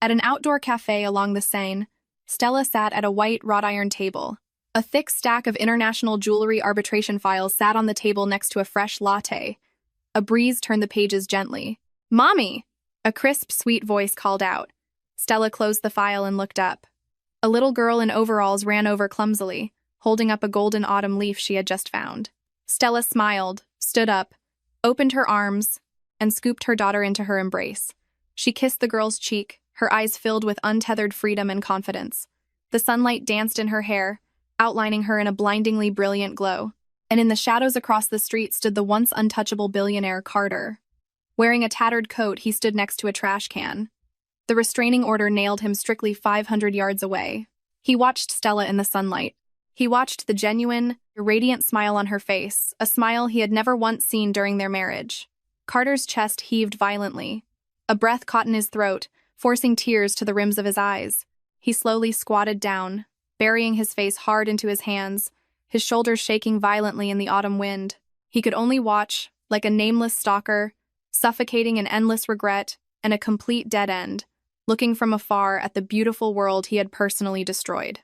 At an outdoor cafe along the Seine, Stella sat at a white wrought-iron table. A thick stack of international jewelry arbitration files sat on the table next to a fresh latte. A breeze turned the pages gently. "Mommy!" A crisp, sweet voice called out. Stella closed the file and looked up. A little girl in overalls ran over clumsily, holding up a golden autumn leaf she had just found. Stella smiled, stood up, opened her arms, and scooped her daughter into her embrace. She kissed the girl's cheek, her eyes filled with untethered freedom and confidence. The sunlight danced in her hair, outlining her in a blindingly brilliant glow. And in the shadows across the street stood the once untouchable billionaire Carter. Wearing a tattered coat, he stood next to a trash can. The restraining order nailed him strictly 500 yards away. He watched Stella in the sunlight. He watched the genuine, radiant smile on her face, a smile he had never once seen during their marriage. Carter's chest heaved violently. A breath caught in his throat, forcing tears to the rims of his eyes. He slowly squatted down, burying his face hard into his hands, his shoulders shaking violently in the autumn wind. He could only watch, like a nameless stalker, suffocating in endless regret and a complete dead end, looking from afar at the beautiful world he had personally destroyed.